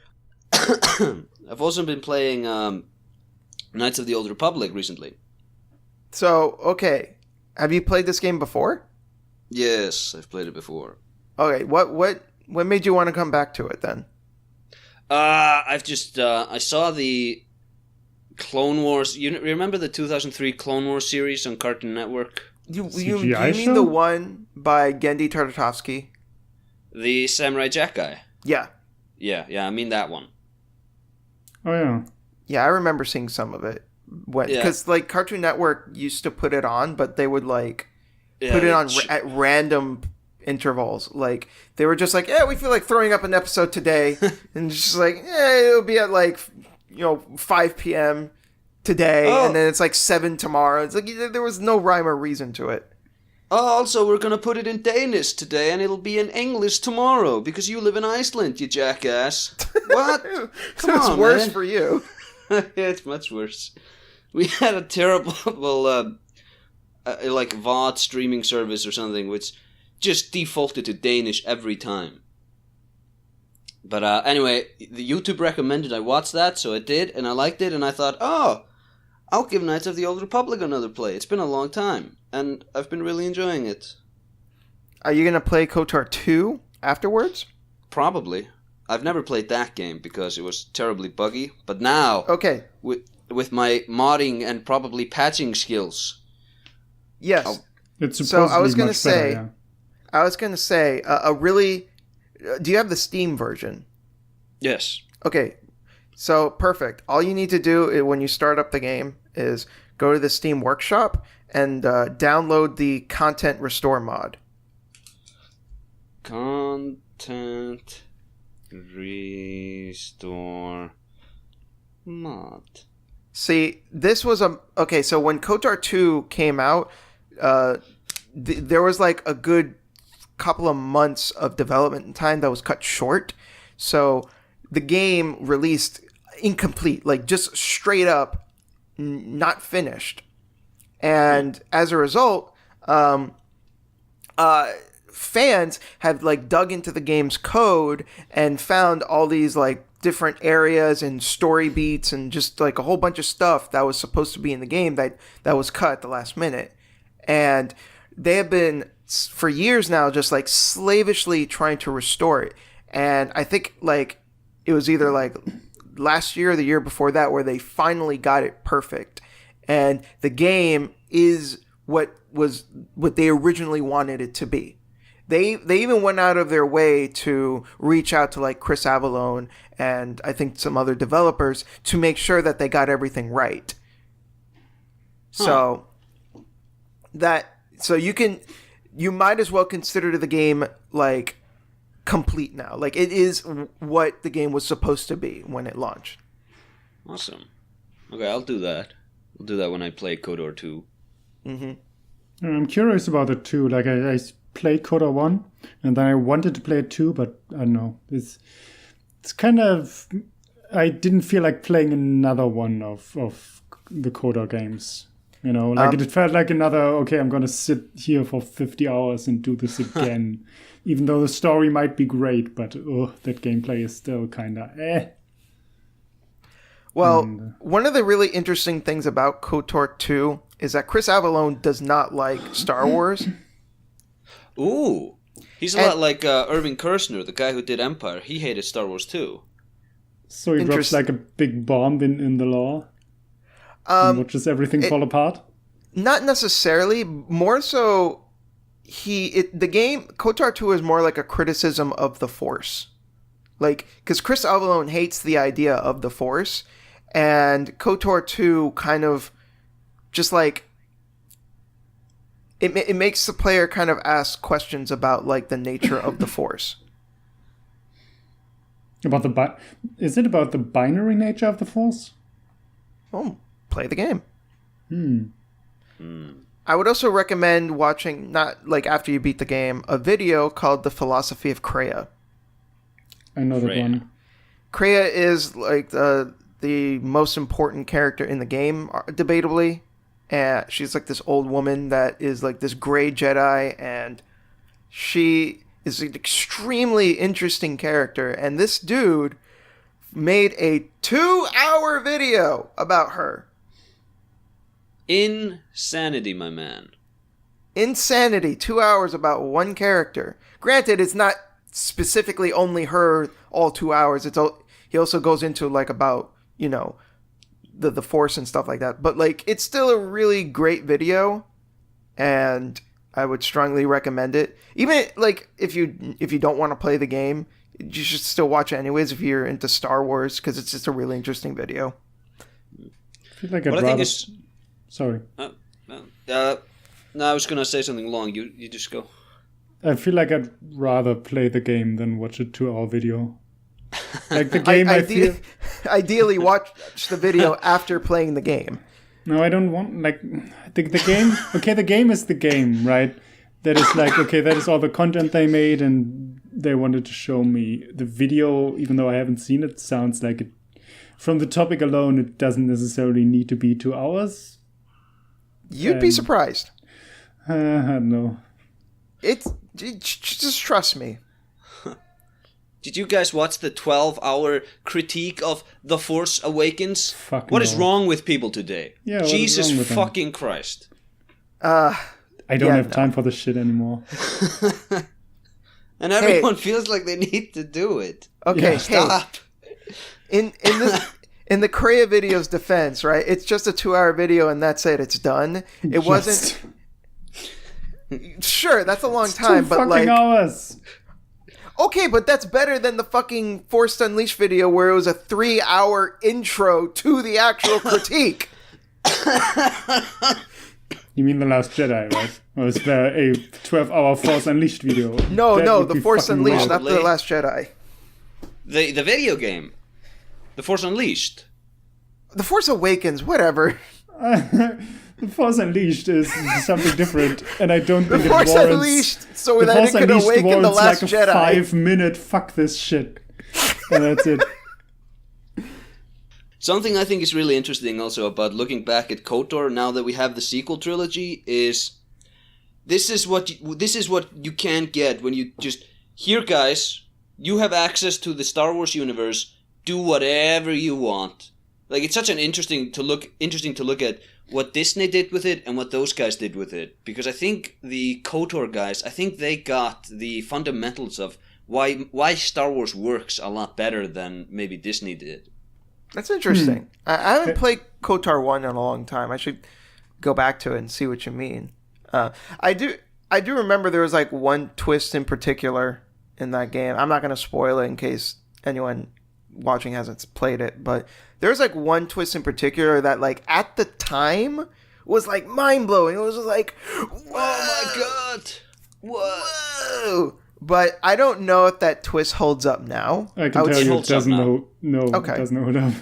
I've also been playing Knights of the Old Republic recently. So, okay. Have you played this game before? Yes, I've played it before. Okay, what made you want to come back to it then? I've just I saw the Clone Wars. You remember the 2003 Clone Wars series on Cartoon Network? You CGI mean show? the one by Gendy Tartakovsky? The Samurai Jack guy. Yeah. Yeah, I mean that one. Oh yeah. Yeah, I remember seeing some of it. Because like Cartoon Network used to put it on, but they would like put it on at random intervals. Like they were just like, yeah, we feel like throwing up an episode today, and just like, yeah, it'll be at like 5 p.m. today, and then it's like 7 tomorrow. It's like there was no rhyme or reason to it. Oh, also, we're gonna put it in Danish today, and it'll be in English tomorrow, because you live in Iceland, you jackass. What? Come It's on, worse man. for you. Yeah, it's much worse. We had a terrible, like VOD streaming service or something, which just defaulted to Danish every time. But anyway, the YouTube recommended I watch that, so I did, and I liked it, and I thought, oh, I'll give Knights of the Old Republic another play. It's been a long time, and I've been really enjoying it. Are you gonna play KOTOR 2 afterwards? Probably. I've never played that game because it was terribly buggy, but now, Okay. with my modding and probably patching skills, Yes. It's supposed So I to was be gonna much say, better, a really. Do you have the Steam version? yes. Okay, so perfect. All you need to do when you start up the game is go to the Steam Workshop and download the Content Restore mod. Content Restore mod. See, this was okay. So when KOTOR 2 came out, there was like a good couple of months of development time that was cut short. So the game released incomplete, like just straight up not finished. And as a result, fans have like dug into the game's code and found all these like different areas and story beats and just like a whole bunch of stuff that was supposed to be in the game that was cut at the last minute. And they have been for years now just like slavishly trying to restore it. And I think like it was either like last year or the year before that where they finally got it perfect. And the game is what they originally wanted it to be. They even went out of their way to reach out to like Chris Avellone and I think some other developers to make sure that they got everything right. So you might as well consider the game like complete now. Like it is what the game was supposed to be when it launched. Awesome. Okay, I'll do that. I'll do that when I play KOTOR 2. Mm-hmm. I'm curious about it too. Like I played KOTOR 1 and then I wanted to play it 2, but I don't know. It's kind of, I didn't feel like playing another one of the KOTOR games. You know, like it felt like another, okay, I'm going to sit here for 50 hours and do this again. Even though the story might be great, but that gameplay is still kind of Well, one of the really interesting things about KOTOR 2 is that Chris Avellone does not like Star Wars. Ooh. He's a lot like Irving Kershner, the guy who did Empire. He hated Star Wars too. So he drops like a big bomb in the law and watches everything fall apart? Not necessarily. More so, the game, KOTOR 2 is more like a criticism of the Force. Like, because Chris Avellone hates the idea of the Force, and KOTOR 2 kind of just like, it makes the player kind of ask questions about like the nature of the Force. Is it about the binary nature of the Force? Oh, play the game. I would also recommend watching, not like after you beat the game, a video called The Philosophy of Kreia. I know that one. Kreia is like the most important character in the game, debatably. and she's like this old woman that is like this gray Jedi, and she is an extremely interesting character. And this dude made a 2-hour video about her. Insanity, my man. Insanity. 2 hours about one character. Granted, it's not specifically only her all 2 hours. He also goes into like about, you know, the Force and stuff like that. But like, it's still a really great video, and I would strongly recommend it. Even like if you don't want to play the game, you should still watch it anyways if you're into Star Wars, because it's just a really interesting video. I feel like I'd rather... Sorry. No, I was gonna say something long. You just go. I feel like I'd rather play the game than watch a 2-hour video. Like the game, Ideally, watch the video after playing the game. No, I don't want like the game. Okay, the game is the game, right? That is like, okay, that is all the content they made, and they wanted to show me the video. Even though I haven't seen it, sounds like it. From the topic alone, it doesn't necessarily need to be 2 hours. You'd be surprised. I don't know. Just trust me. Did you guys watch the 12-hour critique of The Force Awakens? Fuck What no. is wrong with people today? Yeah, what is Jesus wrong with them? fucking Christ. I don't have time for this shit anymore. And everyone feels like they need to do it. Okay, Yeah. Stop. In the Kreia video's defense, right? It's just a 2-hour video and that's it. It's done. It wasn't. Sure, that's a long time, Two but fucking like, hours. okay, but that's better than the fucking Force Unleashed video where it was a 3-hour intro to the actual critique. You mean The Last Jedi, right? Or is there a 12-hour Force Unleashed video? No, would the be Force fucking Unleashed, wild. not the Last Jedi. The video game. The Force Unleashed. The Force Awakens, whatever. The Force Unleashed is something different, and I don't The think Force it warrants... Unleashed, so The that it Force could Unleashed awaken the warrants Last like a Jedi. 5-minute fuck this shit. And that's it. Something I think is really interesting also about looking back at KOTOR now that we have the sequel trilogy is this is what you can't get when you just here, guys. You have access to the Star Wars universe. Do whatever you want. Like, it's such an interesting to look at what Disney did with it and what those guys did with it, because I think the KOTOR guys, I think they got the fundamentals of why Star Wars works a lot better than maybe Disney did. That's interesting. I haven't played KOTOR 1 in a long time. I should go back to it and see what you mean. I do remember there was like one twist in particular in that game. I'm not going to spoil it in case anyone watching hasn't played it, but there's like one twist in particular that like at the time was like mind-blowing. It was just like, whoa, Oh my god! What? whoa. But I don't know if that twist holds up now. I can tell you it holds up doesn't now. it doesn't hold up.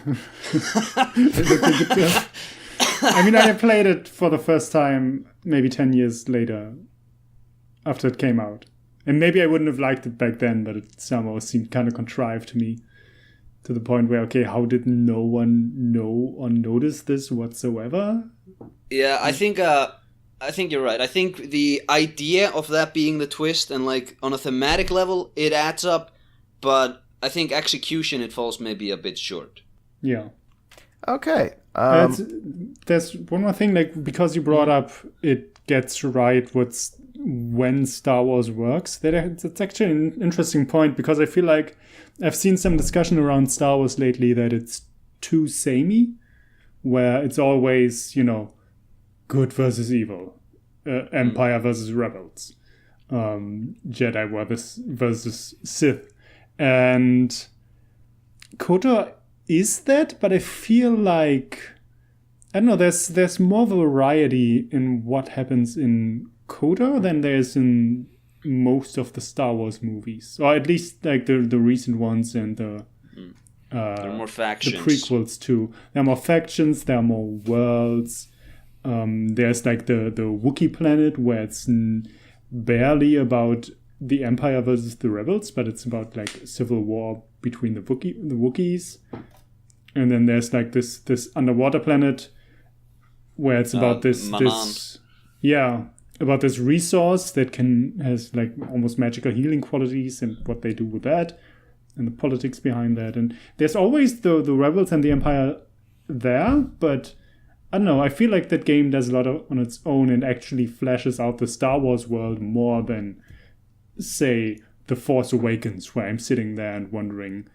I don't think it does. I mean, I played it for the first time maybe 10 years later after it came out. And maybe I wouldn't have liked it back then, but it somehow seemed kind of contrived to me. To the point where, okay, how did no one know or notice this whatsoever? Yeah, I think you're right. I think the idea of that being the twist and like on a thematic level, it adds up, but I think execution it falls maybe a bit short. Yeah. Okay. There's one more thing, like, because you brought up it gets right when Star Wars works. That's actually an interesting point, because I feel like I've seen some discussion around Star Wars lately that it's too samey, where it's always, good versus evil, Empire versus Rebels, Jedi versus Sith. And KOTOR is that, but I feel like, I don't know, there's more variety in what happens in KOTOR than there is in most of the Star Wars movies, or at least like the recent ones and the There are more factions. the prequels too. There are more factions, there are more worlds. There's like the Wookiee planet where it's barely about the Empire versus the Rebels, but it's about like civil war between the Wookiees. And then there's like this underwater planet where it's about Manan. about this resource that has like almost magical healing qualities, and what they do with that, and the politics behind that. And there's always the rebels and the Empire there, but I don't know, I feel like that game does a lot on its own and actually flashes out the Star Wars world more than, say, The Force Awakens, where I'm sitting there and wondering,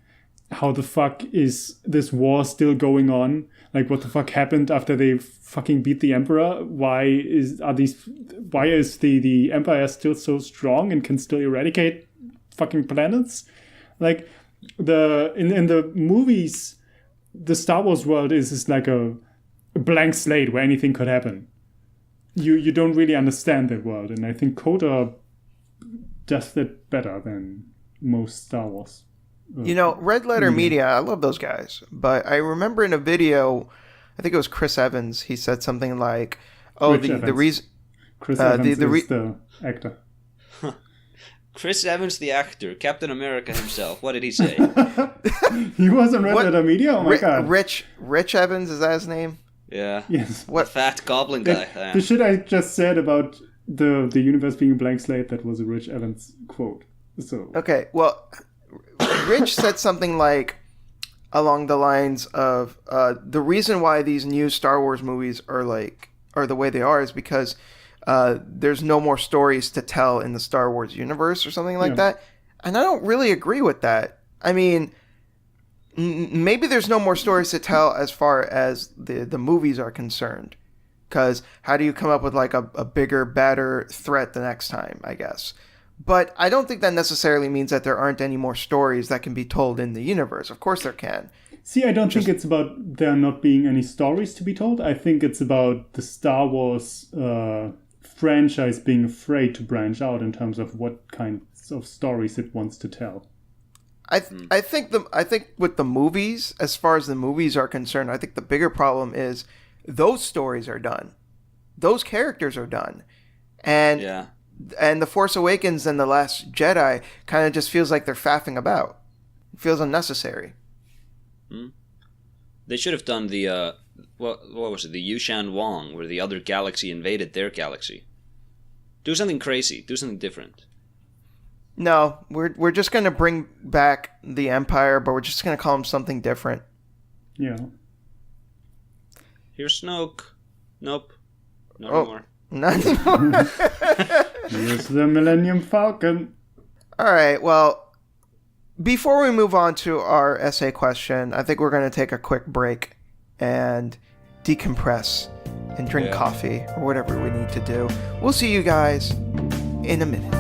how the fuck is this war still going on? Like, what the fuck happened after they fucking beat the Emperor? Why is the Empire still so strong and can still eradicate fucking planets? Like, in the movies, the Star Wars world is like a blank slate where anything could happen. You don't really understand that world, and I think KOTOR does that better than most Star Wars. Red Letter Media, I love those guys, but I remember in a video, I think it was Chris Evans, he said something like, the reason... Chris Evans is the actor. Chris Evans, the actor, Captain America himself. What did he say? He was on Red Letter Media? Oh my god. Rich Evans, is that his name? Yeah. Yes. What the fat goblin guy. The shit I just said about the universe being a blank slate, that was a Rich Evans quote. So okay, well... Rich said something like along the lines of the reason why these new Star Wars movies are the way they are is because there's no more stories to tell in the Star Wars universe or something like that. And I don't really agree with that. I mean, maybe there's no more stories to tell as far as the movies are concerned. Because how do you come up with like a bigger, badder threat the next time, I guess. But I don't think that necessarily means that there aren't any more stories that can be told in the universe. Of course there can. See, I don't think it's about there not being any stories to be told. I think it's about the Star Wars franchise being afraid to branch out in terms of what kinds of stories it wants to tell. I think with the movies, as far as the movies are concerned, I think the bigger problem is those stories are done. Those characters are done. And The Force Awakens and The Last Jedi kind of just feels like they're faffing about. It feels unnecessary. They should have done the, what was it, the Yushan Wong, where the other galaxy invaded their galaxy. Do something crazy. Do something different. No, we're just going to bring back the Empire, but we're just going to call them something different. Yeah. Here's Snoke. Nope. Not anymore. Not anymore. Here's the Millennium Falcon. All right, well, before we move on to our essay question, I think we're going to take a quick break and decompress and drink coffee or whatever we need to do. We'll see you guys in a minute.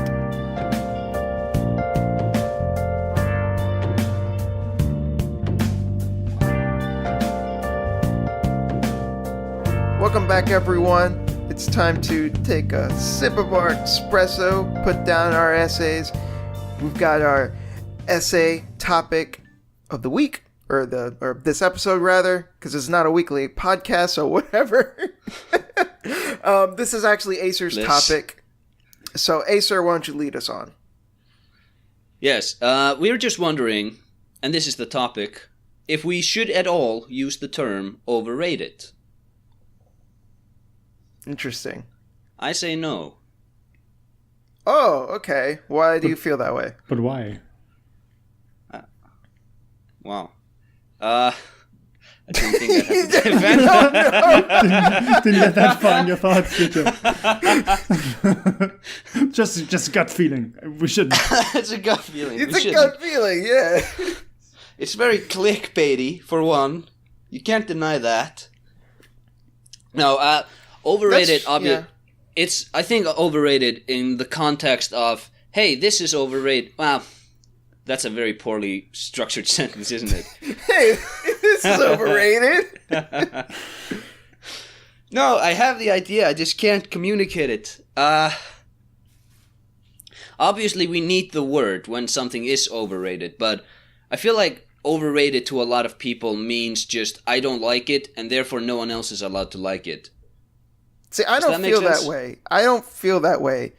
Welcome back, everyone. It's time to take a sip of our espresso, put down our essays. We've got our essay topic of the week, or this episode rather, because it's not a weekly podcast, so whatever. This is actually Acer's topic. So Acer, why don't you lead us on? Yes, we were just wondering, and this is the topic, if we should at all use the term overrated. Interesting. I say no. Oh, okay. Why do you feel that way? But why? Wow. I didn't think I'd have to defend that. Didn't get that far in your thoughts, did you? just gut feeling. We shouldn't. It's a gut feeling. It's a gut feeling, yeah. It's very clickbaity, for one. You can't deny that. No, overrated, it's, I think, overrated in the context of, hey, this is overrated. Well, that's a very poorly structured sentence, isn't it? Hey, this is overrated. No, I have the idea, I just can't communicate it. Obviously, we need the word when something is overrated, but I feel like overrated to a lot of people means just, I don't like it, and therefore no one else is allowed to like it. See, I don't feel that way. I don't feel that way.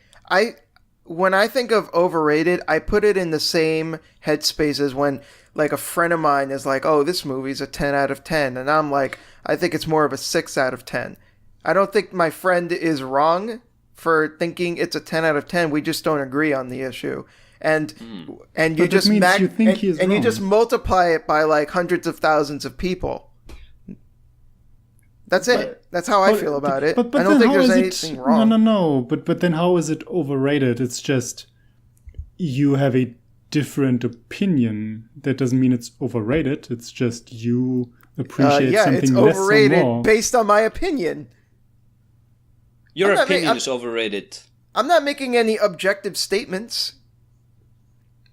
When I think of overrated, I put it in the same headspace as when, like, a friend of mine is like, oh, this movie's a 10 out of 10. And I'm like, I think it's more of a 6 out of 10. I don't think my friend is wrong for thinking it's a 10 out of 10. We just don't agree on the issue. And you But just that means you think he is and you wrong. just multiply it by like hundreds of thousands of people. That's it. That's how I feel about it. But I don't then think how there's is anything it, wrong. No. But then how is it overrated? It's just you have a different opinion. That doesn't mean it's overrated. It's just you appreciate yeah, something it's less or overrated more. based on my opinion. Your I'm not opinion I'm- is overrated. I'm not making any objective statements.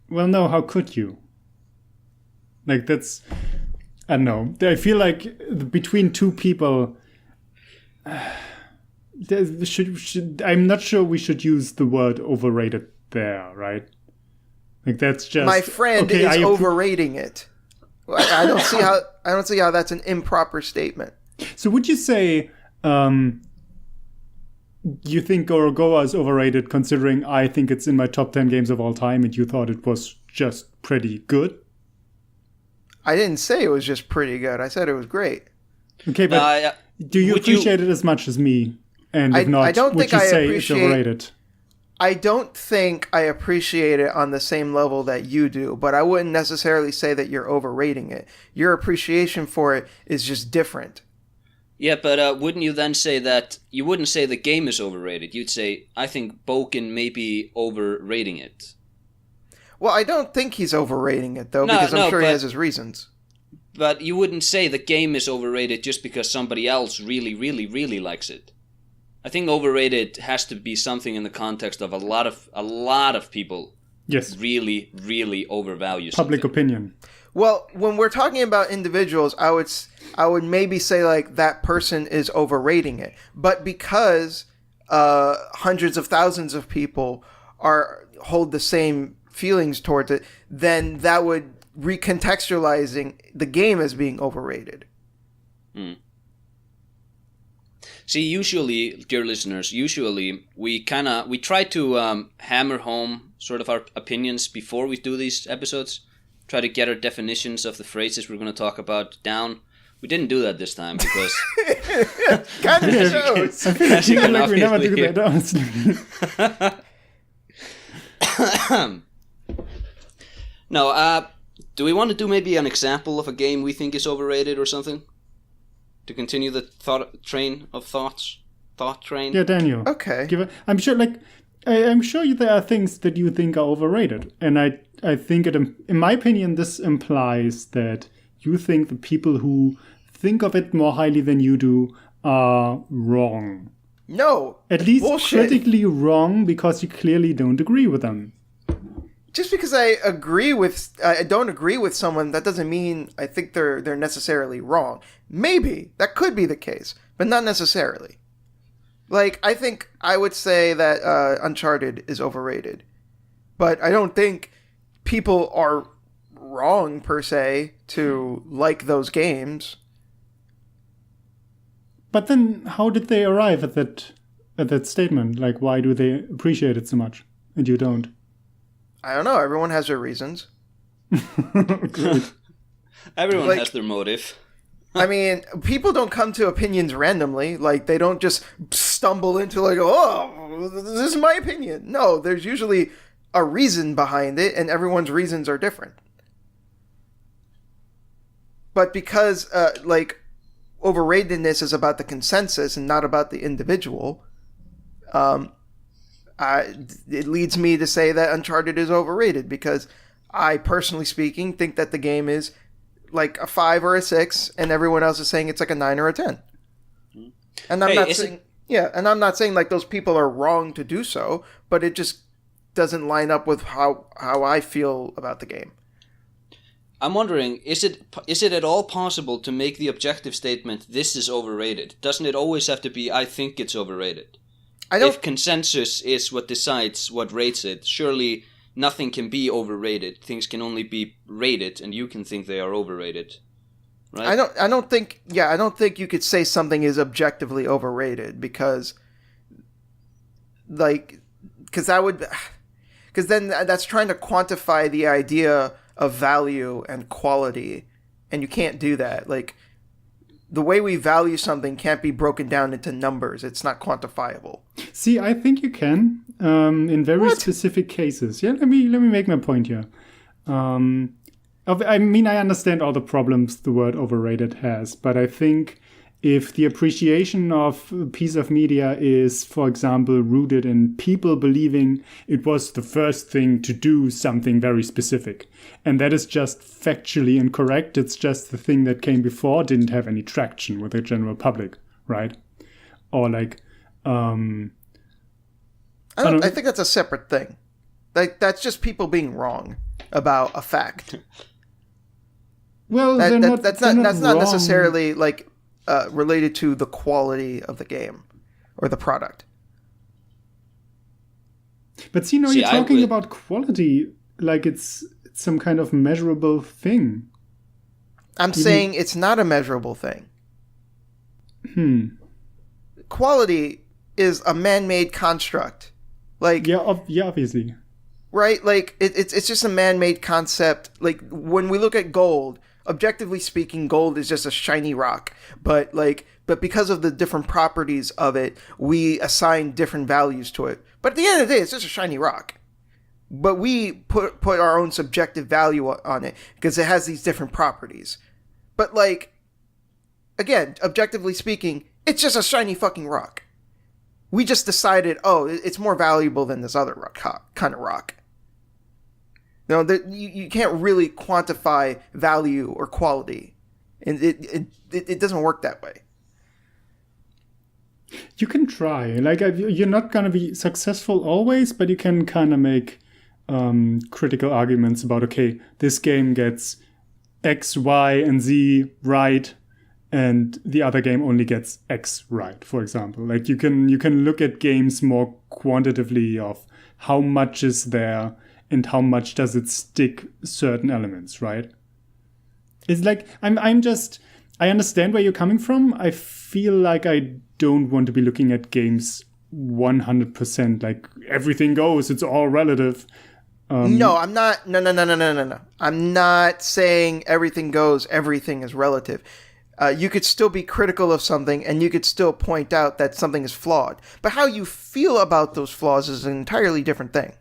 Well, no, how could you? Like, that's... I don't know. I feel like between two people... I'm not sure we should use the word overrated there, right? Like, that's just... My friend okay, is overrating it. I don't see how that's an improper statement. So would you say... you think Gorogoa is overrated considering I think it's in my top 10 games of all time and you thought it was just pretty good? I didn't say it was just pretty good. I said it was great. Okay, but do you appreciate it as much as me? And if not, I don't would think you I say appreciate- it's overrated? I don't think I appreciate it on the same level that you do, but I wouldn't necessarily say that you're overrating it. Your appreciation for it is just different. Yeah, but wouldn't you then say that you wouldn't say the game is overrated? You'd say I think Boken may be overrating it. Well, I don't think he's overrating it, though, No, because I'm sure he but- has his reasons. But you wouldn't say the game is overrated just because somebody else really, really, really likes it. I think overrated has to be something in the context of a lot of people Yes. really, really overvalue Public something. opinion. Well, when we're talking about individuals, I would maybe say like that person is overrating it. But because hundreds of thousands of people hold the same feelings towards it, then that would recontextualizing the game as being overrated. See, usually, dear listeners, we try to hammer home sort of our opinions before we do these episodes. Try to get our definitions of the phrases we're going to talk about down. We didn't do that this time because Kind of shows. I feel like we never do obviously that, honestly. No, do we want to do maybe an example of a game we think is overrated or something? To continue the thought train. Yeah, Daniel. Okay. I'm sure, I'm sure there are things that you think are overrated, and I think in my opinion, this implies that you think the people who think of it more highly than you do are wrong. No. At least bullshit. critically wrong because you clearly don't agree with them. Just because I don't agree with someone, that doesn't mean I think they're necessarily wrong. Maybe that could be the case, but not necessarily. Like, I think I would say that Uncharted is overrated, but I don't think people are wrong per se to like those games. But then, how did they arrive at that statement? Like, why do they appreciate it so much and you don't? I don't know. Everyone has their reasons. Great. Everyone has their motive. I mean, people don't come to opinions randomly. Like, they don't just stumble into like, oh, this is my opinion. No, there's usually a reason behind it, and everyone's reasons are different. But because, overratedness is about the consensus and not about the individual, it leads me to say that Uncharted is overrated because I, personally speaking, think that the game is like a 5 or a 6, and everyone else is saying it's like a 9 or a 10. And I'm not saying, and I'm not saying like those people are wrong to do so, but it just doesn't line up with how I feel about the game. I'm wondering, is it at all possible to make the objective statement, this is overrated? Doesn't it always have to be, I think it's overrated? If consensus is what decides what rates it, surely nothing can be overrated. Things can only be rated, and you can think they are overrated, right? I don't think you could say something is objectively overrated because then that's trying to quantify the idea of value and quality, and you can't do that. Like, the way we value something can't be broken down into numbers. It's not quantifiable. See, I think you can in very specific cases. Yeah, let me make my point here. I mean, I understand all the problems the word overrated has, but I think if the appreciation of a piece of media is, for example, rooted in people believing it was the first thing to do something very specific, and that is just factually incorrect, it's just the thing that came before didn't have any traction with the general public, right? Or like, I think that's a separate thing. Like, that's just people being wrong about a fact. Well, that's not wrong. necessarily like related to the quality of the game or the product. But you're talking about quality like it's some kind of measurable thing. I'm saying it's not a measurable thing. Quality is a man-made construct. Like obviously. Right? Like it's just a man-made concept. Like when we look at gold, objectively speaking, gold is just a shiny rock. But because of the different properties of it, we assign different values to it. But at the end of the day, it's just a shiny rock. But we put our own subjective value on it because it has these different properties. But like, again, objectively speaking, it's just a shiny fucking rock. We just decided, it's more valuable than this other kind of rock. No, you can't really quantify value or quality, and it doesn't work that way. You can try. Like, you're not gonna be successful always, but you can kind of make critical arguments about, okay, this game gets X, Y, and Z right, and the other game only gets X right, for example. Like, you can look at games more quantitatively of how much is there and how much does it stick certain elements, right? It's like, I understand where you're coming from. I feel like I don't want to be looking at games 100%, like everything goes, it's all relative. No, I'm not. No. I'm not saying everything goes, everything is relative. You could still be critical of something and you could still point out that something is flawed. But how you feel about those flaws is an entirely different thing,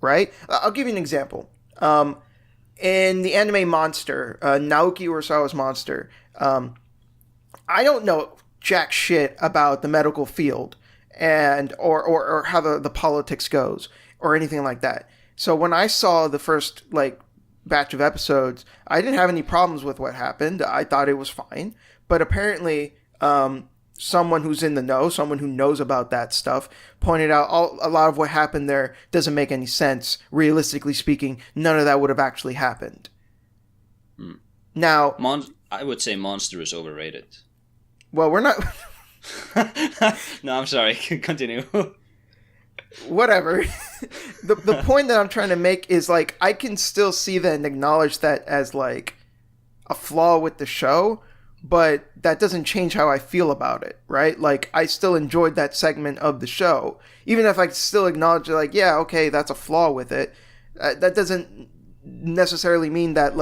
right? I'll give you an example. In the anime Monster, Naoki Urasawa's Monster, I don't know jack shit about the medical field and or how the politics goes or anything like that. So when I saw the first batch of episodes, I didn't have any problems with what happened. I thought it was fine. But apparently, someone who's in the know, someone who knows about that stuff, pointed out a lot of what happened there doesn't make any sense. Realistically speaking, none of that would have actually happened. Now, I would say Monster is overrated. Well, we're not... No, I'm sorry. Continue. Whatever. The point that I'm trying to make is, I can still see that and acknowledge that as, a flaw with the show, but that doesn't change how I feel about it, right? I still enjoyed that segment of the show. Even if I still acknowledge, yeah, okay, that's a flaw with it, that doesn't necessarily mean that,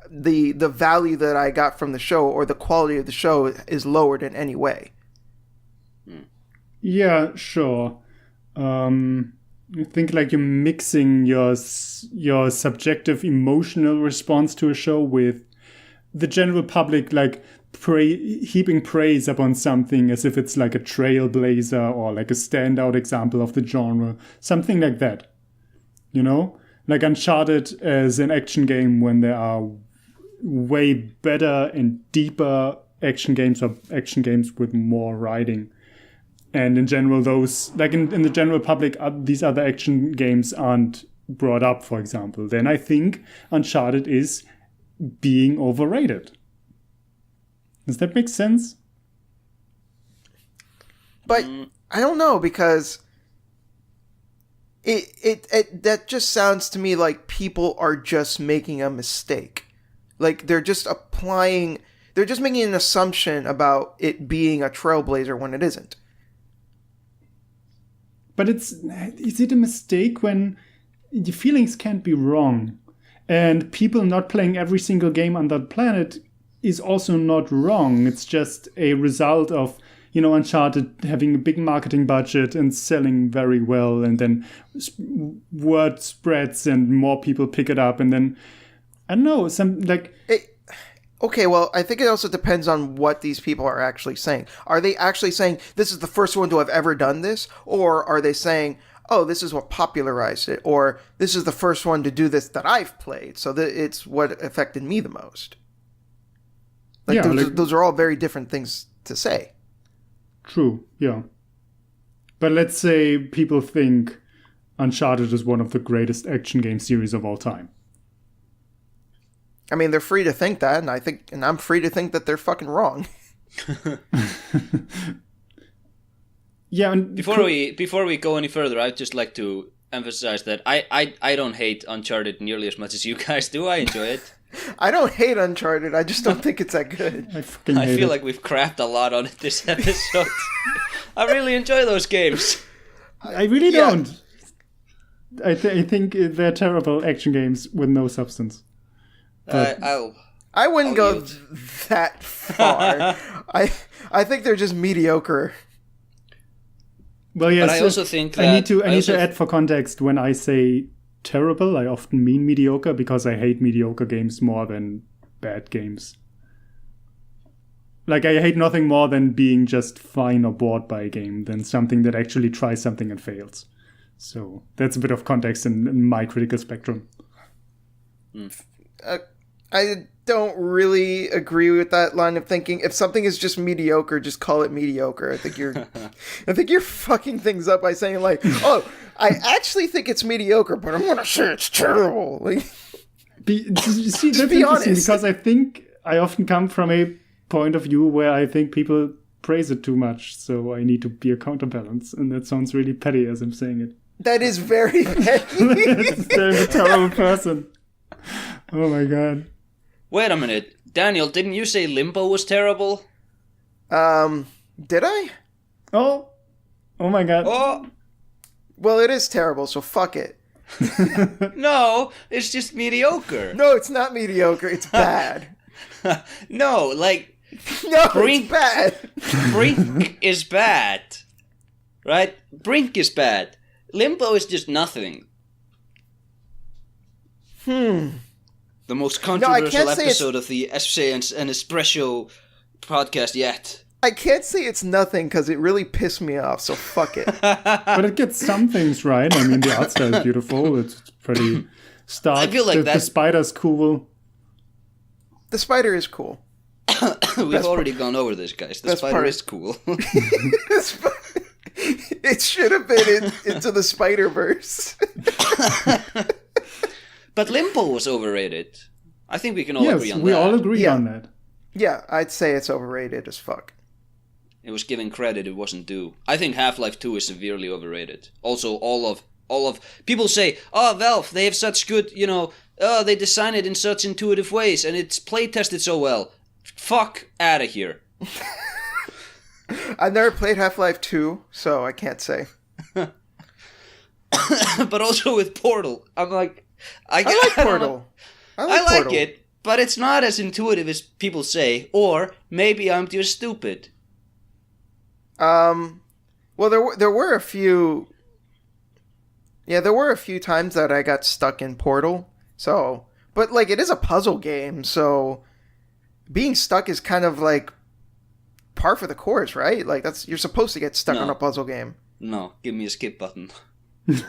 the value that I got from the show or the quality of the show is lowered in any way. Yeah, sure. I think you're mixing your subjective emotional response to a show with the general public heaping praise upon something as if it's a trailblazer or a standout example of the genre, something like that. You know, Uncharted as an action game when there are way better and deeper action games or action games with more writing. And in general, those, in the general public, these other action games aren't brought up, for example. Then I think Uncharted is being overrated. Does that make sense? But I don't know, because it that just sounds to me like people are just making a mistake. They're just making an assumption about it being a trailblazer when it isn't. But is it a mistake when the feelings can't be wrong? And people not playing every single game on that planet is also not wrong. It's just a result of, Uncharted having a big marketing budget and selling very well, and then word spreads and more people pick it up, and then, I don't know, Okay, well, I think it also depends on what these people are actually saying. Are they actually saying, this is the first one to have ever done this? Or are they saying, oh, this is what popularized it? Or this is the first one to do this that I've played, so that it's what affected me the most? Those are all very different things to say. True, yeah. But let's say people think Uncharted is one of the greatest action game series of all time. I mean, they're free to think that, and I'm free to think that they're fucking wrong. Yeah, and before we go any further, I'd just like to emphasize that I don't hate Uncharted nearly as much as you guys do. I enjoy it. I don't hate Uncharted. I just don't think it's that good. I feel like we've crapped a lot on it this episode. I really enjoy those games. I really don't. I think they're terrible action games with no substance. I wouldn't go that far. I think they're just mediocre. Well, yes. But I also think that I need to add for context, when I say terrible, I often mean mediocre, because I hate mediocre games more than bad games. Like, I hate nothing more than being just fine or bored by a game than something that actually tries something and fails. So that's a bit of context in my critical spectrum. I don't really agree with that line of thinking. If something is just mediocre, just call it mediocre. I think you're fucking things up by saying like, oh, I actually think it's mediocre, but I'm gonna say it's terrible. Like, see, that's be interesting, honest. because I think I often come from a point of view where I think people praise it too much, so I need to be a counterbalance, and that sounds really petty as I'm saying it. That is very petty. I'm a terrible person. Oh my god. Wait a minute. Daniel, didn't you say Limbo was terrible? Did I? Oh my god. Oh, Well, it is terrible, so fuck it. no, it's just mediocre. No, it's not mediocre. It's bad. No, like, No, Brink- it's bad. Brink is bad. Right? Brink is bad. Limbo is just nothing. The most controversial episode of the Essay and Espresso podcast yet. I can't say it's nothing because it really pissed me off, so fuck it. But it gets some things right. I mean, the art style is beautiful. It's pretty stark. I feel like the spider's cool. The spider is cool. We've already gone over this, guys. The spider is cool. It should have been into the Spider-Verse. But Limbo was overrated. I think we can all agree on that. Yes, we all agree on that. Yeah, I'd say it's overrated as fuck. It was given credit it wasn't due. I think Half-Life 2 is severely overrated. Also, all of people say, oh, Valve, they have such good, they design it in such intuitive ways and it's play tested so well. Fuck out of here. I've never played Half-Life 2, so I can't say. But also with Portal, I'm like, I like Portal. I like Portal. it, but it's not as intuitive as people say, or maybe I'm just stupid. Well, there were a few. Yeah, there were a few times that I got stuck in Portal. So, but like, it is a puzzle game, so being stuck is kind of like par for the course, right? Like, you're supposed to get stuck on a puzzle game. No, give me a skip button. This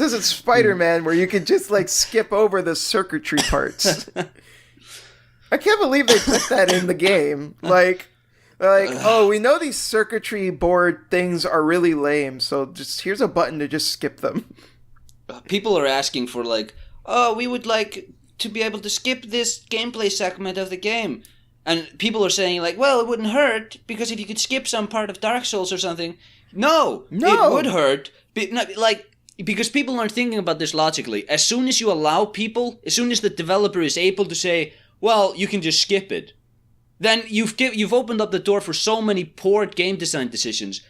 isn't Spider-Man where you can just like skip over the circuitry parts. I can't believe they put that in the game. Like, oh, we know these circuitry board things are really lame, so just here's a button to just skip them. People are asking for like, oh, we would like to be able to skip this gameplay segment of the game. And people are saying like, well, it wouldn't hurt because if you could skip some part of Dark Souls or something. No, it would hurt. Because people aren't thinking about this logically. As soon as you allow people, as soon as the developer is able to say, well, you can just skip it, then you've opened up the door for so many poor game design decisions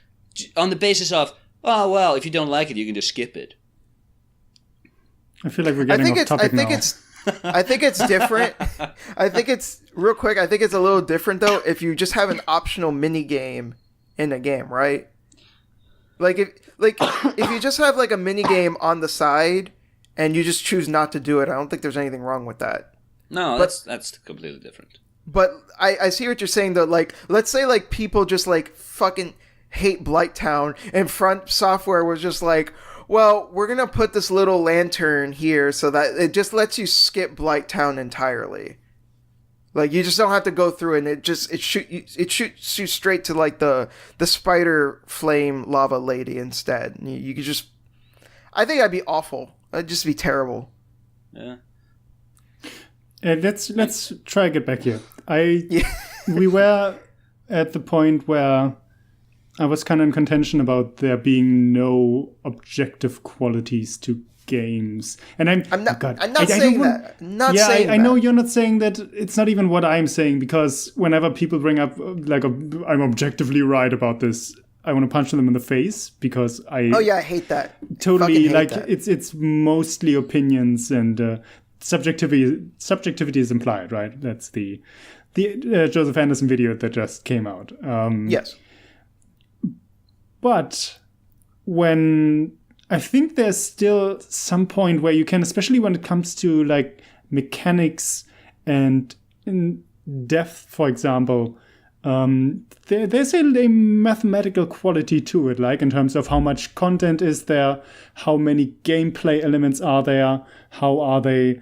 on the basis of, oh, well, if you don't like it, you can just skip it. I feel like we're getting off topic now. I think it's different. I think it's real quick. I think it's a little different though if you just have an optional mini game in a game, right? If you just have like a mini game on the side and you just choose not to do it, I don't think there's anything wrong with that. No, that's completely different. But I see what you're saying though. Like, let's say like people just like fucking hate Blighttown, and Front Software was just like, well, we're gonna put this little lantern here so that it just lets you skip Blighttown entirely. Like, you just don't have to go through it, and it shoots you straight to like the spider flame lava lady instead. You could just, I think that'd be awful. That'd just be terrible. Yeah. Let's try to get back here. We were at the point where I was kind of in contention about there being no objective qualities to games, and I'm not saying that. I know you're not saying that. It's not even what I'm saying, because whenever people bring up like I'm objectively right about this, I want to punch them in the face, because I hate that. Totally, hate like that. It's mostly opinions, and subjectivity is implied, right? That's the Joseph Anderson video that just came out. Yes. But when I think there's still some point where you can, especially when it comes to like mechanics and in depth, for example, there's a mathematical quality to it, like in terms of how much content is there, how many gameplay elements are there, how are they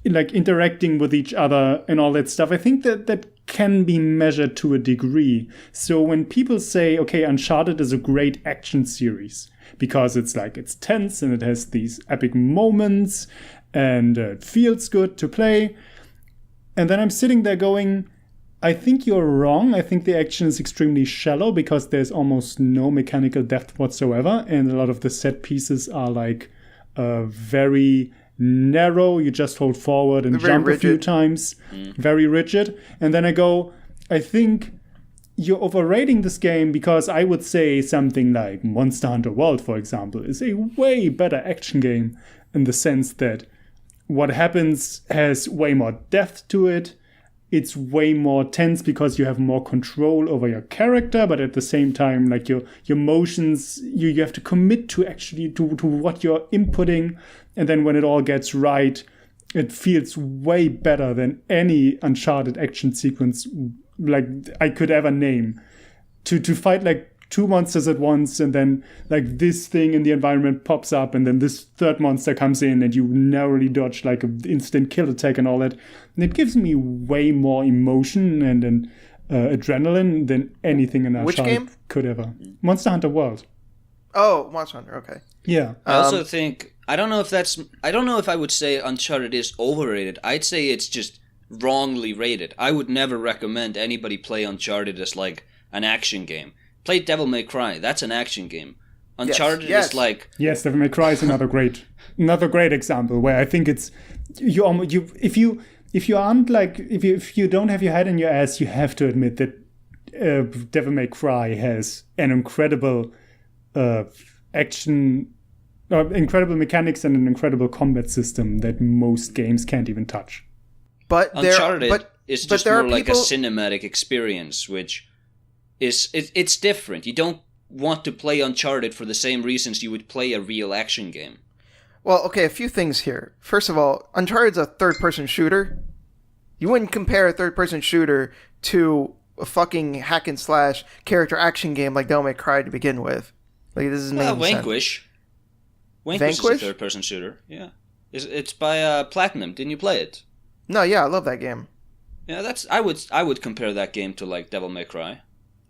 like interacting with each other and all that stuff. I think that can be measured to a degree. So when people say, okay, Uncharted is a great action series because it's tense and it has these epic moments and it feels good to play, and then I'm sitting there going, I think you're wrong. I think the action is extremely shallow because there's almost no mechanical depth whatsoever, and a lot of the set pieces are like very narrow. You just hold forward and jump a few times. Very rigid. And then I go, I think you're overrating this game, because I would say something like Monster Hunter World, for example, is a way better action game in the sense that what happens has way more depth to it. It's way more tense because you have more control over your character, but at the same time, like your motions, you have to commit to actually to what you're inputting. And then when it all gets right, it feels way better than any Uncharted action sequence like I could ever name. To fight like two monsters at once, and then like this thing in the environment pops up, and then this third monster comes in, and you narrowly dodge like an instant kill attack and all that. And it gives me way more emotion and adrenaline than anything in Uncharted could ever. Monster Hunter World. Oh, Monster Hunter. Okay. Yeah. I also think I don't know if I would say Uncharted is overrated. I'd say it's just wrongly rated. I would never recommend anybody play Uncharted as like an action game. Play Devil May Cry. That's an action game. Uncharted is like... Yes, Devil May Cry is another great example where I think it's if you don't have your head in your ass, you have to admit that Devil May Cry has an incredible incredible mechanics and an incredible combat system that most games can't even touch. But Uncharted is just more like a cinematic experience, which it's different. You don't want to play Uncharted for the same reasons you would play a real action game. Well, okay, a few things here. First of all, Uncharted's a third-person shooter. You wouldn't compare a third-person shooter to a fucking hack-and-slash character action game like Devil May Cry to begin with. Like, this is Vanquish. Vanquish is a third-person shooter. Yeah, it's by Platinum. Didn't you play it? No, yeah, I love that game. Yeah, I would compare that game to like Devil May Cry.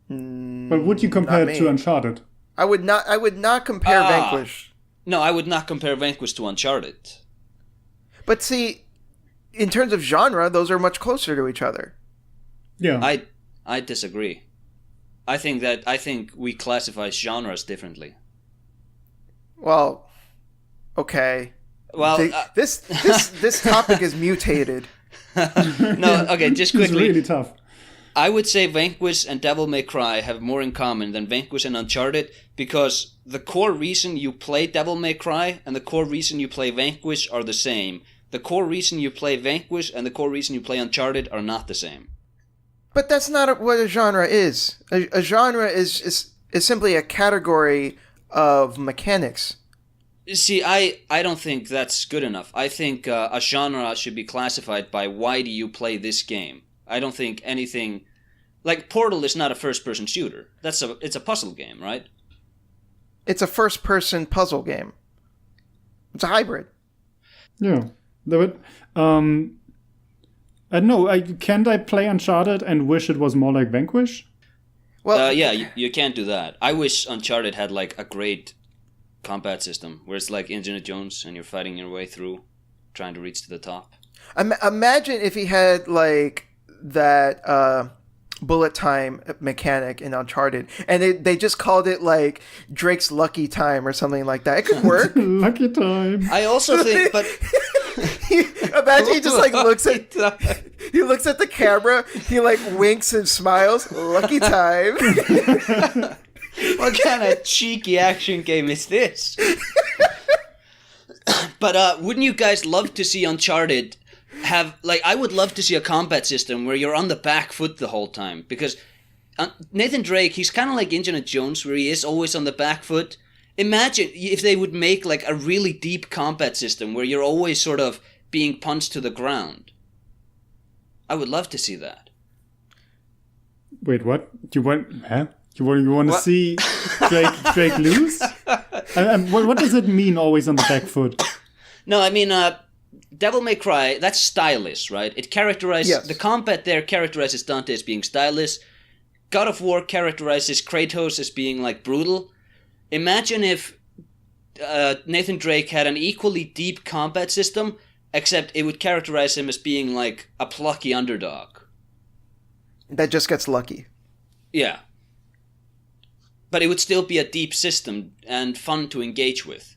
But would you compare it to Uncharted? I would not compare Vanquish. No, I would not compare Vanquish to Uncharted. But see, in terms of genre, those are much closer to each other. Yeah. I disagree. I think we classify genres differently. Well, okay. Well, this topic is mutated. No, okay, just quickly. It's really tough. I would say Vanquish and Devil May Cry have more in common than Vanquish and Uncharted, because the core reason you play Devil May Cry and the core reason you play Vanquish are the same. the core reason you play Vanquish and the core reason you play Uncharted are not the same. But that's not what a genre is. A genre is simply a category of mechanics. See, I don't think that's good enough. I think a genre should be classified by why do you play this game. I don't think anything... Like, Portal is not a first-person shooter. It's a puzzle game, right? It's a first-person puzzle game. It's a hybrid. Yeah. But, I don't know, can't I play Uncharted and wish it was more like Vanquish? Well, yeah, you can't do that. I wish Uncharted had, like, a great combat system where it's like Indiana Jones and you're fighting your way through, trying to reach to the top. Imagine if he had, like, that bullet time mechanic in Uncharted, and they just called it, like, Drake's Lucky Time or something like that. It could work. Lucky Time. I also think, but... Imagine he just, like, looks at the camera, he, like, winks and smiles. Lucky Time. What kind of cheeky action game is this? But wouldn't you guys love to see Uncharted have, like, I would love to see a combat system where you're on the back foot the whole time, because Nathan Drake, he's kind of like Indiana Jones, where he is always on the back foot. Imagine if they would make, like, a really deep combat system where you're always sort of being punched to the ground. I would love to see that. Wait, what? You want to see Drake lose? What does it mean, always on the back foot? No, I mean, Devil May Cry, that's stylish, right? It characterizes... Yes. The combat there characterizes Dante as being stylish. God of War characterizes Kratos as being, like, brutal. Imagine if Nathan Drake had an equally deep combat system, except it would characterize him as being, like, a plucky underdog. That just gets lucky. Yeah. But it would still be a deep system and fun to engage with.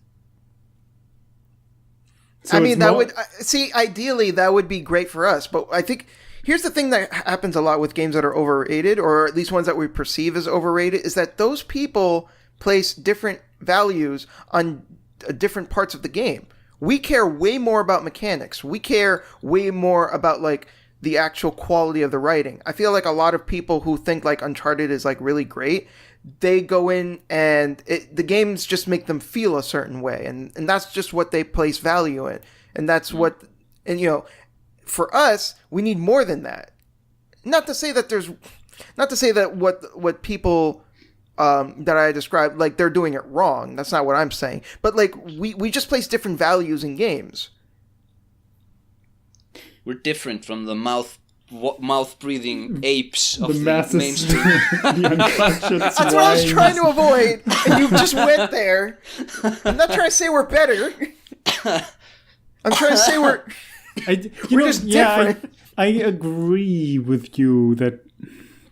So I mean, that would... See, ideally, that would be great for us. But I think... Here's the thing that happens a lot with games that are overrated, or at least ones that we perceive as overrated, is that those people place different values on different parts of the game. We care way more about mechanics. We care way more about, like, the actual quality of the writing. I feel like a lot of people who think, like, Uncharted is, like, really great, they go in and the games just make them feel a certain way. And that's just what they place value in. And that's what... And, you know, for us, we need more than that. Not to say that what people... that I described, like, they're doing it wrong. That's not what I'm saying. But, like, we just place different values in games. We're different from the mouth-breathing apes of the masses, mainstream. That's what I was trying to avoid, and you just went there. I'm not trying to say we're better. I'm trying to say we're just different. I agree with you that...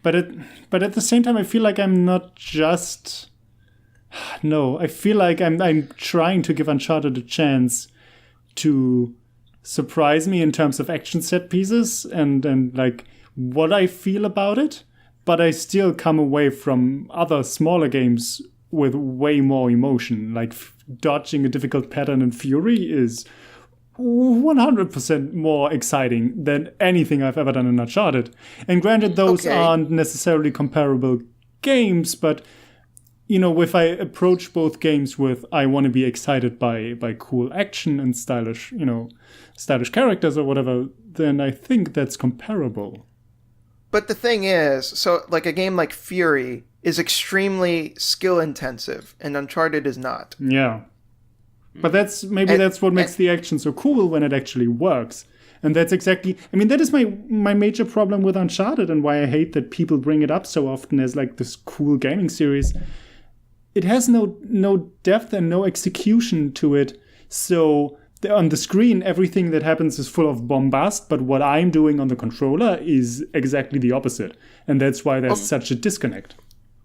But at the same time, I feel like I'm not just... No, I feel like I'm trying to give Uncharted a chance to surprise me in terms of action set pieces and like what I feel about it. But I still come away from other smaller games with way more emotion. Like dodging a difficult pattern in Fury is 100% more exciting than anything I've ever done in Uncharted. And granted, those aren't necessarily comparable games, but, you know, if I approach both games with I want to be excited by cool action and stylish characters or whatever, then I think that's comparable. But the thing is, so, like, a game like Fury is extremely skill-intensive, and Uncharted is not. Yeah. But that's what makes the action so cool when it actually works. And that's exactly... I mean, that is my major problem with Uncharted and why I hate that people bring it up so often as, like, this cool gaming series. It has no depth and no execution to it. So on the screen, everything that happens is full of bombast, but what I'm doing on the controller is exactly the opposite. And that's why there's such a disconnect.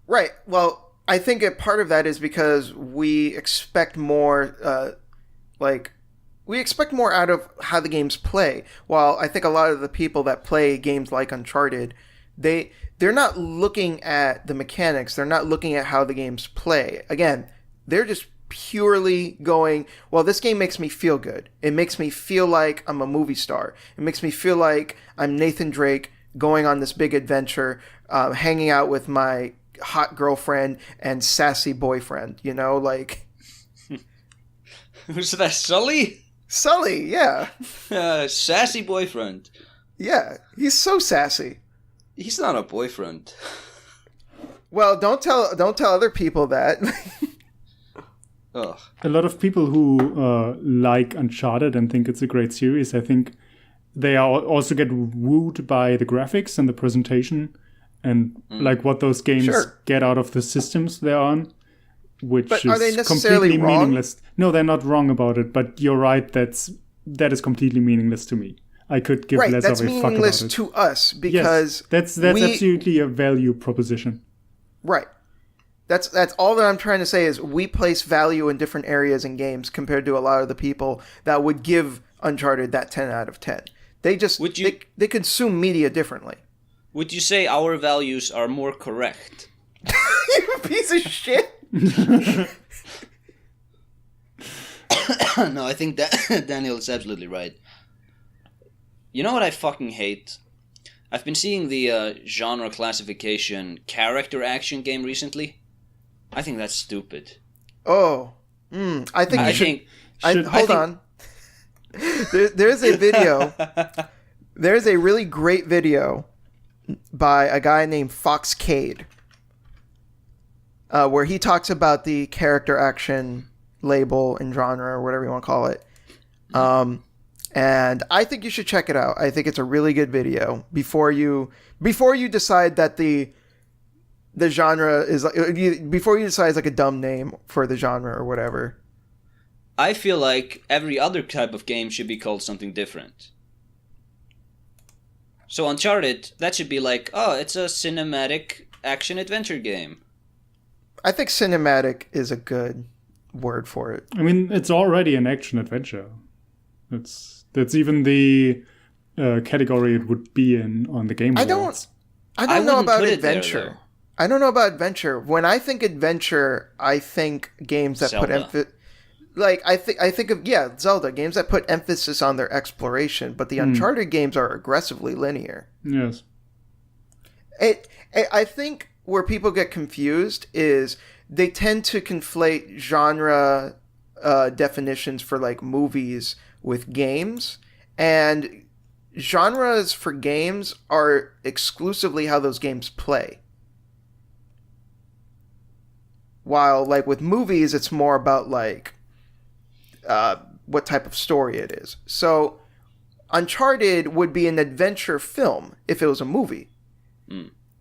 Right. Well... I think a part of that is because we expect more, we expect more out of how the games play. While I think a lot of the people that play games like Uncharted, they're not looking at the mechanics. They're not looking at how the games play. Again, they're just purely going, well, this game makes me feel good. It makes me feel like I'm a movie star. It makes me feel like I'm Nathan Drake going on this big adventure, hanging out with my hot girlfriend and sassy boyfriend, you know, like... Who's that, Sully? Sully, yeah. Sassy boyfriend. Yeah, he's so sassy. He's not a boyfriend. Well, don't tell other people that. Ugh. A lot of people who like Uncharted and think it's a great series, I think they also get wooed by the graphics and the presentation and like what those games get out of the systems they're on, which but is are they necessarily completely wrong? meaningless. No, they're not wrong about it, but you're right, that is completely meaningless to me. I could give less of a fuck about it. That's meaningless to us because that's absolutely a value proposition. Right. That's all that I'm trying to say is we place value in different areas in games compared to a lot of the people that would give Uncharted that 10 out of 10. They just they consume media differently. Would you say our values are more correct? You piece of shit. No, I think that Daniel is absolutely right. You know what I fucking hate? I've been seeing the genre classification character action game recently. I think that's stupid. Oh. I think you should... Hold on. There's a video. There's a really great video by a guy named Fox Cade where he talks about the character action label and genre or whatever you want to call it. And I think you should check it out. I think it's a really good video before you decide that the genre is before you decide it's like a dumb name for the genre or whatever. I feel like every other type of game should be called something different. So Uncharted, that should be like, oh, it's a cinematic action adventure game. I think cinematic is a good word for it. I mean, it's already an action adventure. That's even the category it would be in on the Game Awards. I don't know about adventure. I don't know about adventure. When I think adventure, I think games that Zelda. put emphasis. Like I think of Zelda games that put emphasis on their exploration, but the Uncharted games are aggressively linear. Yes. I think where people get confused is they tend to conflate genre definitions for like movies with games, and genres for games are exclusively how those games play. While like with movies, it's more about like what type of story it is. So Uncharted would be an adventure film if it was a movie.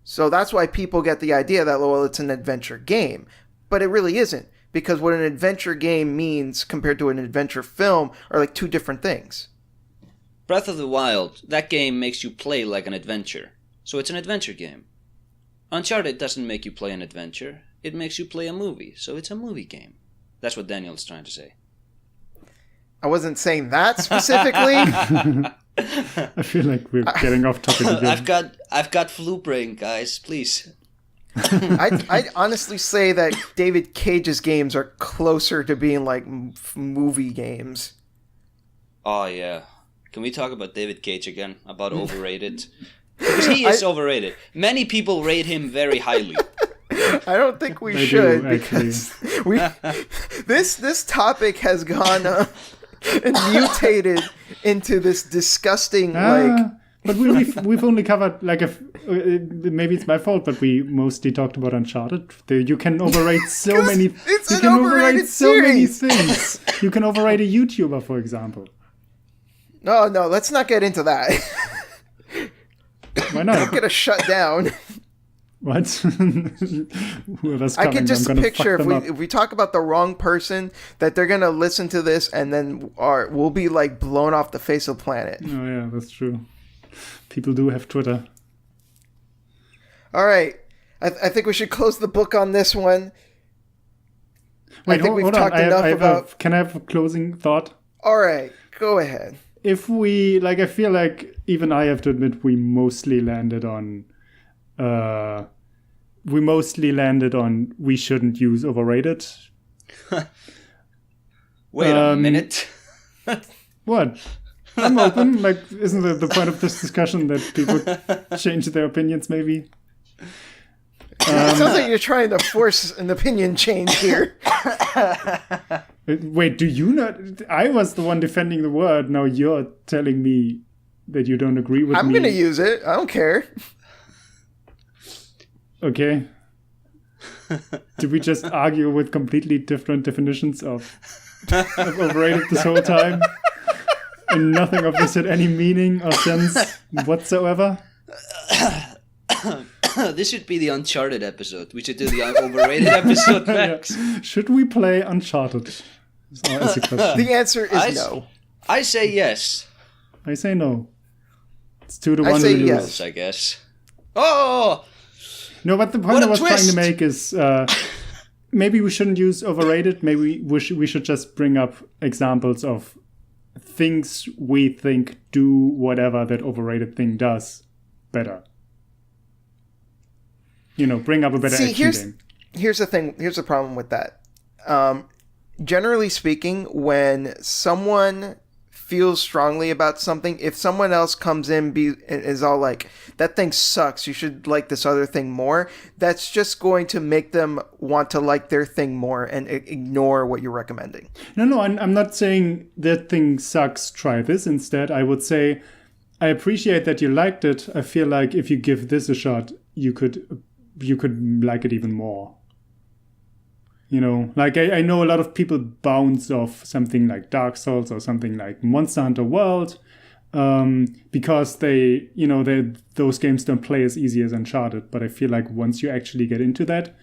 So that's why people get the idea that, well, it's an adventure game. But it really isn't, because what an adventure game means compared to an adventure film are like two different things. Breath of the Wild, that game makes you play like an adventure. So it's an adventure game. Uncharted doesn't make you play an adventure. It makes you play a movie. So it's a movie game. That's what Daniel's trying to say. I wasn't saying that specifically. I feel like we're getting off topic again. I've got flu brain, guys. Please. I'd honestly say that David Cage's games are closer to being like movie games. Oh, yeah. Can we talk about David Cage again? About Overrated? Because he is overrated. Many people rate him very highly. I don't think we should, because this topic has gone and mutated into this disgusting But we've only covered like maybe it's my fault, but we mostly talked about Uncharted. You can overrate so many. You can overrate so many things. You can overrate a YouTuber, for example. No, let's not get into that. Why not? Don't get us shut down. What? Whoever's coming, I can just picture if we talk about the wrong person, that they're gonna listen to this and then we'll be like blown off the face of the planet. Oh yeah, that's true. People do have Twitter. All right, I think we should close the book on this one. Wait, I think we've talked enough about. Can I have a closing thought? All right, go ahead. If we I feel like even I have to admit we mostly landed on. We shouldn't use Overrated Wait a minute. What? I'm open. Like, isn't the point of this discussion that people change their opinions, maybe? It sounds like you're trying to force an opinion change here. Wait, do you not? I was the one defending the word. Now you're telling me that you don't agree with me. I'm going to use it. I don't care. Okay. Did we just argue with completely different definitions of overrated this whole time? And nothing of this had any meaning or sense whatsoever? This should be the Uncharted episode. We should do the overrated episode next. Yeah. Should we play Uncharted? That's a question. The answer is no. I say yes. I say no. It's 2-1 I say to lose. yes. I guess. Oh! No, but the point I was trying to make is maybe we shouldn't use overrated. Maybe we should just bring up examples of things we think do whatever that overrated thing does better. You know, bring up a better action game. Here's the thing. Here's the problem with that. Generally speaking, when someone feels strongly about something, if someone else comes in and is all like, that thing sucks, you should like this other thing more, that's just going to make them want to like their thing more and ignore what you're recommending. No, I'm not saying that thing sucks, try this instead. I would say, I appreciate that you liked it. I feel like if you give this a shot, you could like it even more. You know, like I know a lot of people bounce off something like Dark Souls or something like Monster Hunter World because those games don't play as easy as Uncharted. But I feel like once you actually get into that,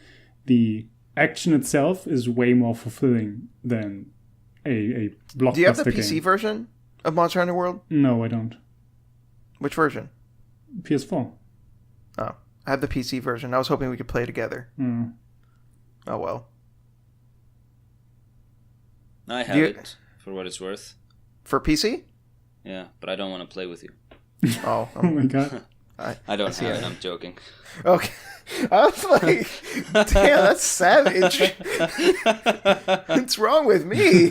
the action itself is way more fulfilling than a blockbuster game. Do you have the PC version of Monster Hunter World? No, I don't. Which version? PS4. Oh, I have the PC version. I was hoping we could play together. Mm. Oh, well. I have it, for what it's worth. For PC? Yeah, but I don't want to play with you. Oh, Oh my god. I don't have it, I'm joking. Okay. I was like, damn, that's savage. What's wrong with me?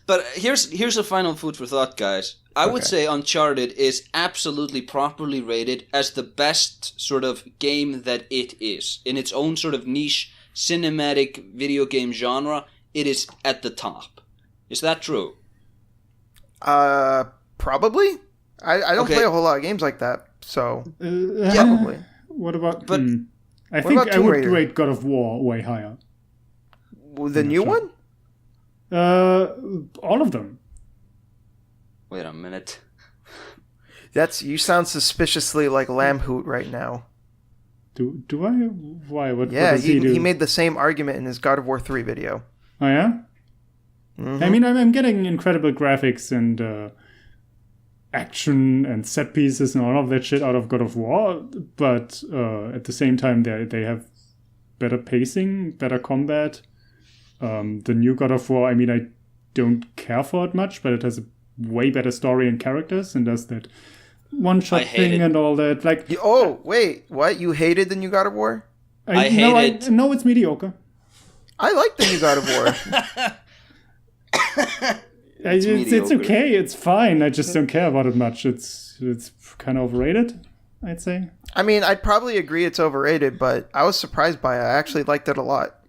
But here's a final food for thought, guys. I would say Uncharted is absolutely properly rated as the best sort of game that it is. In its own sort of niche cinematic video game genre, it is at the top. Is that true? Probably. I don't play a whole lot of games like that, so probably. What about? But I what think about I Tomb would Raider? rate God of War way higher. The new one? All of them. wait a minute. You sound suspiciously like Lamhoot right now. Do I? Why? What Yeah, does he do? he made the same argument in his God of War 3 video. Oh yeah. Mm-hmm. I mean, I'm getting incredible graphics and action and set pieces and all of that shit out of God of War, but at the same time, they have better pacing, better combat. The new God of War, I mean, I don't care for it much, but it has a way better story and characters and does that one-shot thing and all that. Like, oh, wait, what? You hated the new God of War? I hate it. No, it's mediocre. I like the new God of War. It's okay. It's fine. I just don't care about it much. It's kind of overrated, I'd say. I mean, I'd probably agree it's overrated, but I was surprised by it. I actually liked it a lot.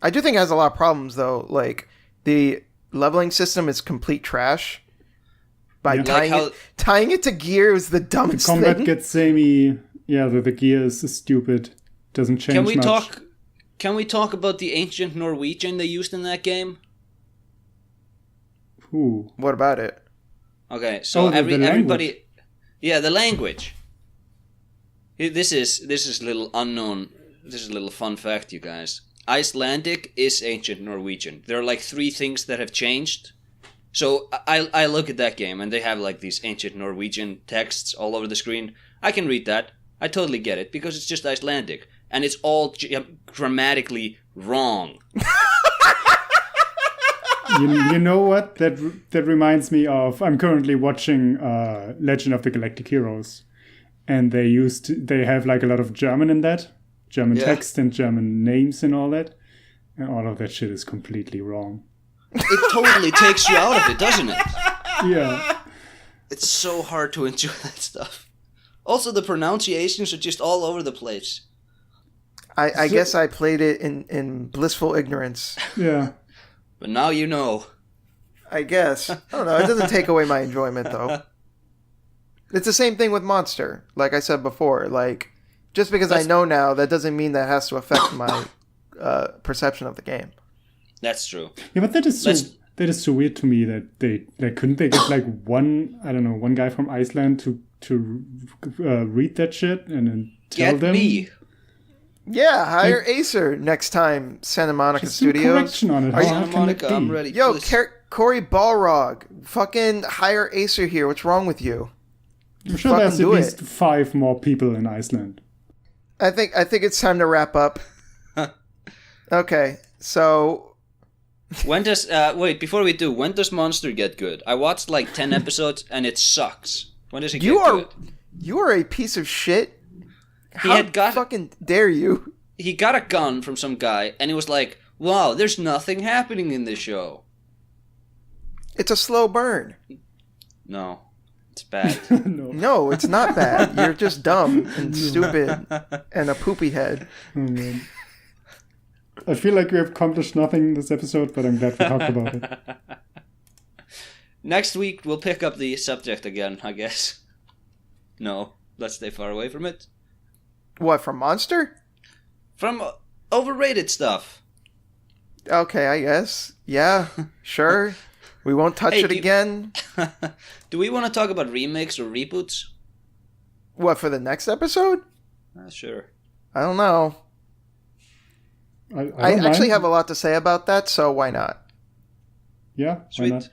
I do think it has a lot of problems, though. Like, the leveling system is complete trash. By tying it to gear was the dumbest thing. The combat gets samey. Yeah, the gear is stupid. Doesn't change much. Can we talk about the ancient Norwegian they used in that game? Ooh. What about it? Okay, so everybody, yeah, the language. This is a little unknown. This is a little fun fact, you guys. Icelandic is ancient Norwegian. There are like 3 things that have changed. So I look at that game and they have like these ancient Norwegian texts all over the screen. I can read that. I totally get it because it's just Icelandic and it's all grammatically wrong. You know what? That reminds me of. I'm currently watching Legend of the Galactic Heroes, and they have like a lot of German in that, German Yeah. text and German names and all that. And all of that shit is completely wrong. It totally takes you out of it, doesn't it? Yeah. It's so hard to enjoy that stuff. Also, the pronunciations are just all over the place. I guess I played it in blissful ignorance. Yeah. But now you know. I guess. I don't know. It doesn't take away my enjoyment, though. It's the same thing with Monster. Like I said before, like, just because I know now, that doesn't mean that has to affect my perception of the game. That's true. Yeah, but that is so weird to me that they couldn't they get like one guy from Iceland to read that shit and then tell Get them. me. Yeah, hire Acer next time, Santa Monica Just some Studios. correction on it. Are you- How Santa can Monica, it be? I'm ready. Yo, for this. Corey Balrog, fucking hire Acer here. What's wrong with you? I'm sure Fucking there's at do least it. 5 more people in Iceland. I think it's time to wrap up. Okay, so When does wait, before we do, when does Monster get good? I watched like 10 episodes and it sucks. When does it you get are good? you are a piece of shit. He How had got fucking dare you? he got a gun from some guy and he was like, "Wow, there's nothing happening in this show." It's a slow burn. No. It's bad. No. No, it's not bad. You're just dumb and stupid and a poopy head. Oh, man. I feel like we have accomplished nothing in this episode, but I'm glad we talked about it. Next week we'll pick up the subject again, I guess. No, let's stay far away from it. What, from Monster? From overrated stuff. Okay, I guess. Yeah, sure. We won't touch Hey, it again. Do we want to talk about remakes or reboots? What, for the next episode? Sure. I don't know. I I don't actually mind. have a lot to say about that, so why not? Yeah, why Sweet. not?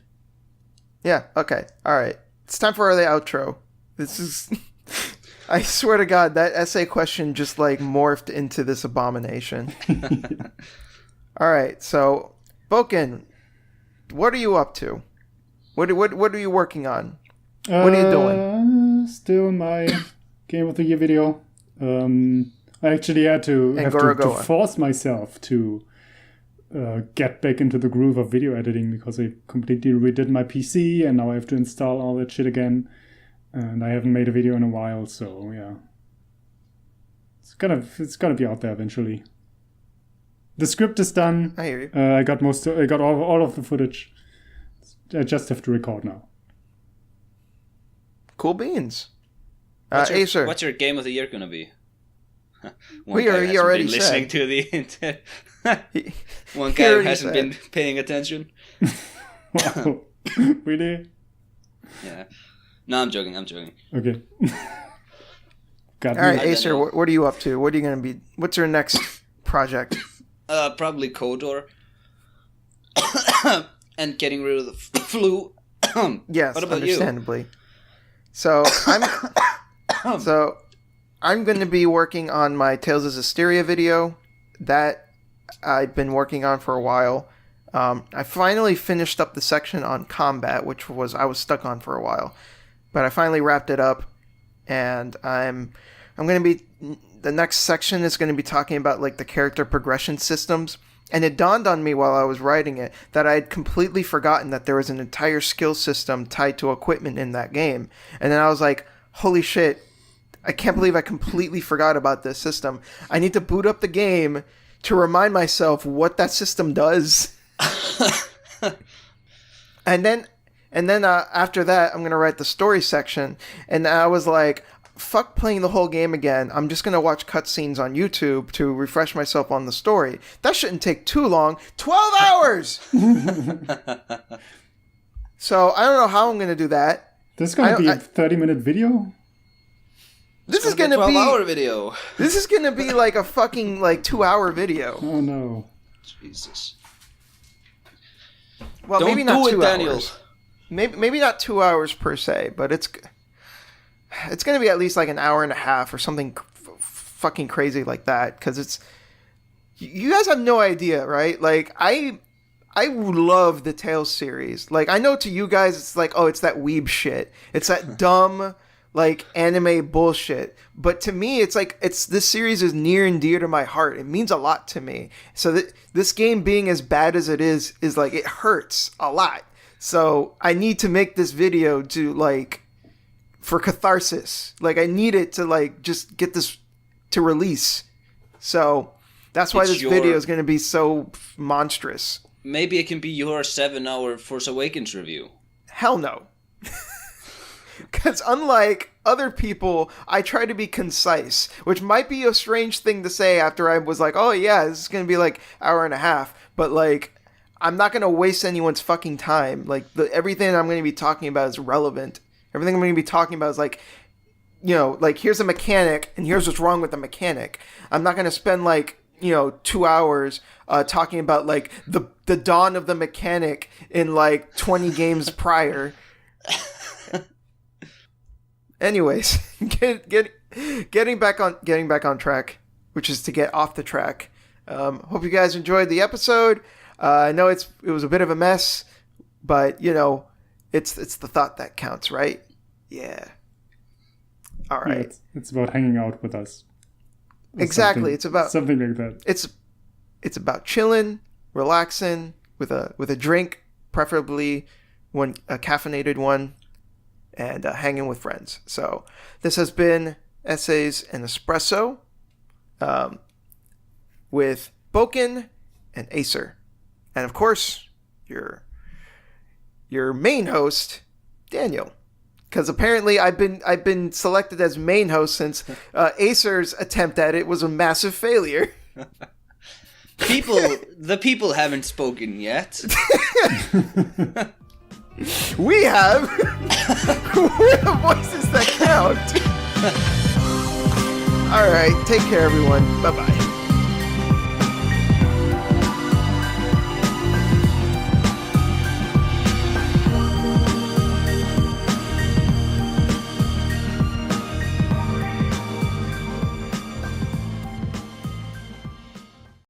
Yeah, okay. All right. It's time for the outro. This is... I swear to God, that essay question just, like, morphed into this abomination. All right, so, Boken, what are you up to? What are you working on? What are you doing? Still my Game of the Year video. I actually had to Gorogoa. force myself to get back into the groove of video editing because I completely redid my PC and now I have to install all that shit again. And I haven't made a video in a while, so yeah. It's gotta be out there eventually. The script is done. I hear you. I got all of the footage. I just have to record now. Cool beans. What's Acer. your game of the year gonna be? We guy already- hasn't already been listening said. to the He- one he guy who already hasn't said. been paying attention. Wow. Really? Yeah. No, I'm joking. Okay. Got All right, I Acer, know. what are you up to? What are you going to be... What's your next project? Probably Kodor. And getting rid of the flu. Yes, What about you? understandably. So I'm going to be working on my Tales of Zestiria video that I've been working on for a while. I finally finished up the section on combat, which I was stuck on for a while, but I finally wrapped it up, and I'm going to be... The next section is going to be talking about like the character progression systems. And it dawned on me while I was writing it that I had completely forgotten that there was an entire skill system tied to equipment in that game. And then I was like, holy shit, I can't believe I completely forgot about this system. I need to boot up the game to remind myself what that system does. And then after that, I'm going to write the story section. And I was like, fuck playing the whole game again. I'm just going to watch cutscenes on YouTube to refresh myself on the story. That shouldn't take too long. 12 hours! So I don't know how I'm going to do that. This is going to be a 30-minute video? This is going to 12-hour be... video. This is going to be like a fucking 2-hour video. Oh, no. Jesus. Well, Don't maybe not do it, 2 Daniel. hours. Maybe not 2 hours per se, but it's going to be at least like an hour and a half or something fucking crazy like that, because it's... You guys have no idea, right? Like, I love the Tales series. Like, I know to you guys it's like, oh, it's that weeb shit. It's that dumb, like anime bullshit. But to me, it's like this series is near and dear to my heart. It means a lot to me. So this game being as bad as it is like it hurts a lot. So I need to make this video to like for catharsis. Like I need it to like just get this to release. So that's why this video is going to be so monstrous. Maybe it can be your 7-hour Force Awakens review. Hell no. Because unlike other people, I try to be concise, which might be a strange thing to say after I was like, oh yeah, this is going to be like hour and a half. But like, I'm not going to waste anyone's fucking time. Like everything I'm going to be talking about is relevant. Everything I'm going to be talking about is like, you know, like here's a mechanic and here's what's wrong with the mechanic. I'm not going to spend like, 2 hours talking about like the dawn of the mechanic in like 20 games prior. Anyways, getting back on track, which is to get off the track. Hope you guys enjoyed the episode. I know it was a bit of a mess, but it's the thought that counts, right? Yeah. All right. Yeah, it's about hanging out with us. Exactly. It's about something like that. It's about chilling, relaxing with a drink, preferably a caffeinated one, and hanging with friends. So this has been Essays and Espresso with Boken and Acer, and of course your main host Daniel. Because apparently I've been selected as main host since Acer's attempt at it was a massive failure. The people haven't spoken yet. We have. We're the voices that count. All right, take care, everyone. Bye bye.